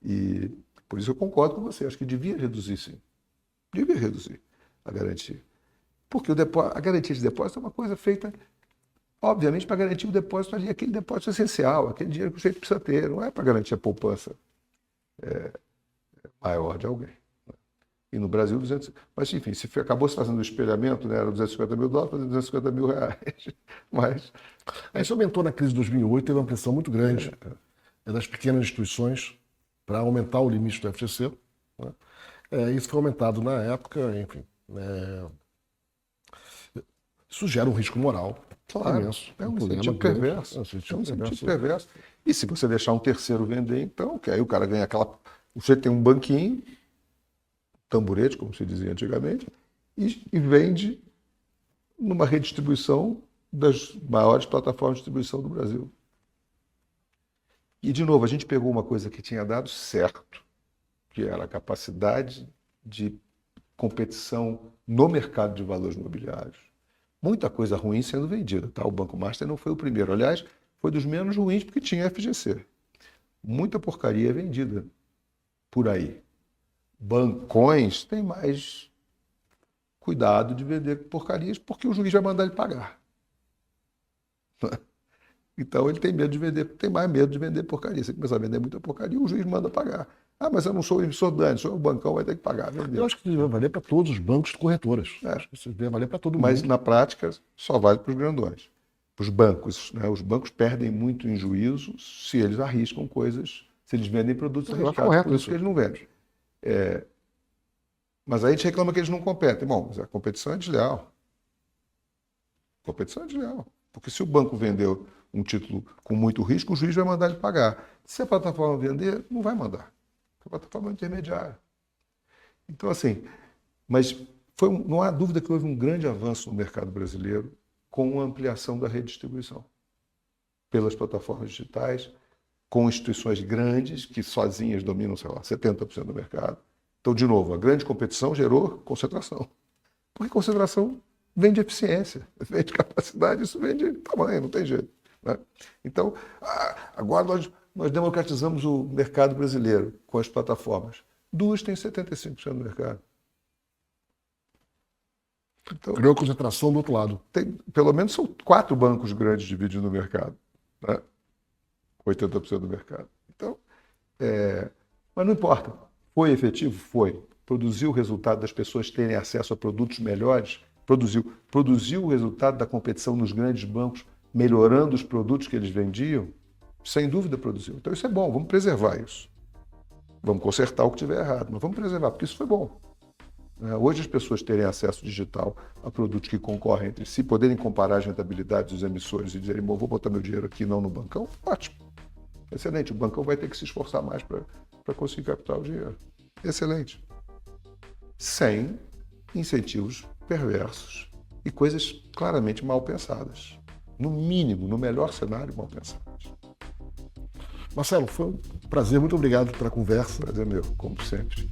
E por isso eu concordo com você. Acho que devia reduzir, sim. Devia reduzir a garantia. Porque a garantia de depósito é uma coisa feita, obviamente, para garantir o depósito ali, aquele depósito essencial, aquele dinheiro que você precisa ter, não é para garantir a poupança maior de alguém. E no Brasil, 200... Mas, enfim, acabou se fazendo o espelhamento, né? Era 250 mil dólares, para 250 mil reais. Mas... Isso aumentou na crise de 2008, teve uma pressão muito grande das pequenas instituições para aumentar o limite do FGC. Né? Isso foi aumentado na época, enfim. Isso gera um risco moral. Claro, imenso. É um incentivo perverso. É um incentivo perverso. E se você deixar um terceiro vender, então, que aí o cara ganha aquela... Você tem um banquinho, tamborete, como se dizia antigamente, e vende numa redistribuição das maiores plataformas de distribuição do Brasil. E, de novo, a gente pegou uma coisa que tinha dado certo, que era a capacidade de competição no mercado de valores imobiliários. Muita coisa ruim sendo vendida, tá? O Banco Master não foi o primeiro. Aliás, foi dos menos ruins porque tinha FGC. Muita porcaria é vendida por aí. Bancões têm mais cuidado de vender porcarias porque o juiz vai mandar ele pagar. Então ele tem medo de vender, tem mais medo de vender porcaria. Você começa a vender muita porcaria, o juiz manda pagar. Ah, mas eu não sou emissor Dani, sou o bancão, vai ter que pagar. Vender. Eu acho que isso vai valer para todos os bancos e corretoras. Acho que isso vai valer para todo mundo. Mas na prática só vale para os grandões. Para os bancos, né? Os bancos perdem muito em juízo se eles arriscam coisas, se eles vendem produtos arriscados, por isso que eles não vendem. Mas aí a gente reclama que eles não competem. Bom, mas a competição é desleal. Competição é desleal. Porque se o banco vendeu um título com muito risco, o juiz vai mandar ele pagar. Se a plataforma vender, não vai mandar. Porque a plataforma é intermediária. Então, assim, mas não há dúvida que houve um grande avanço no mercado brasileiro com a ampliação da redistribuição pelas plataformas digitais, com instituições grandes que sozinhas dominam, sei lá, 70% do mercado. Então, de novo, a grande competição gerou concentração. Porque concentração vende eficiência, vende capacidade, isso vende tamanho, não tem jeito. Né? Então, agora nós democratizamos o mercado brasileiro com as plataformas. Duas têm 75% do mercado. Então, criou concentração do outro lado. Pelo menos são 4 bancos grandes dividindo o mercado. Né? 80% do mercado. Então, mas não importa. Foi efetivo? Foi. Produziu o resultado das pessoas terem acesso a produtos melhores? Produziu o resultado da competição nos grandes bancos, melhorando os produtos que eles vendiam? Sem dúvida produziu. Então isso é bom, vamos preservar isso. Vamos consertar o que tiver errado, mas vamos preservar, porque isso foi bom. Hoje as pessoas terem acesso digital a produtos que concorrem entre si, poderem comparar as rentabilidades dos emissores e dizerem, bom, vou botar meu dinheiro aqui, não no bancão, ótimo. Excelente, o bancão vai ter que se esforçar mais para conseguir captar o dinheiro. Excelente. Sem incentivos perversos e coisas claramente mal pensadas. No mínimo, no melhor cenário, mal pensadas. Marcelo, foi um prazer, muito obrigado pela conversa. Prazer meu, como sempre.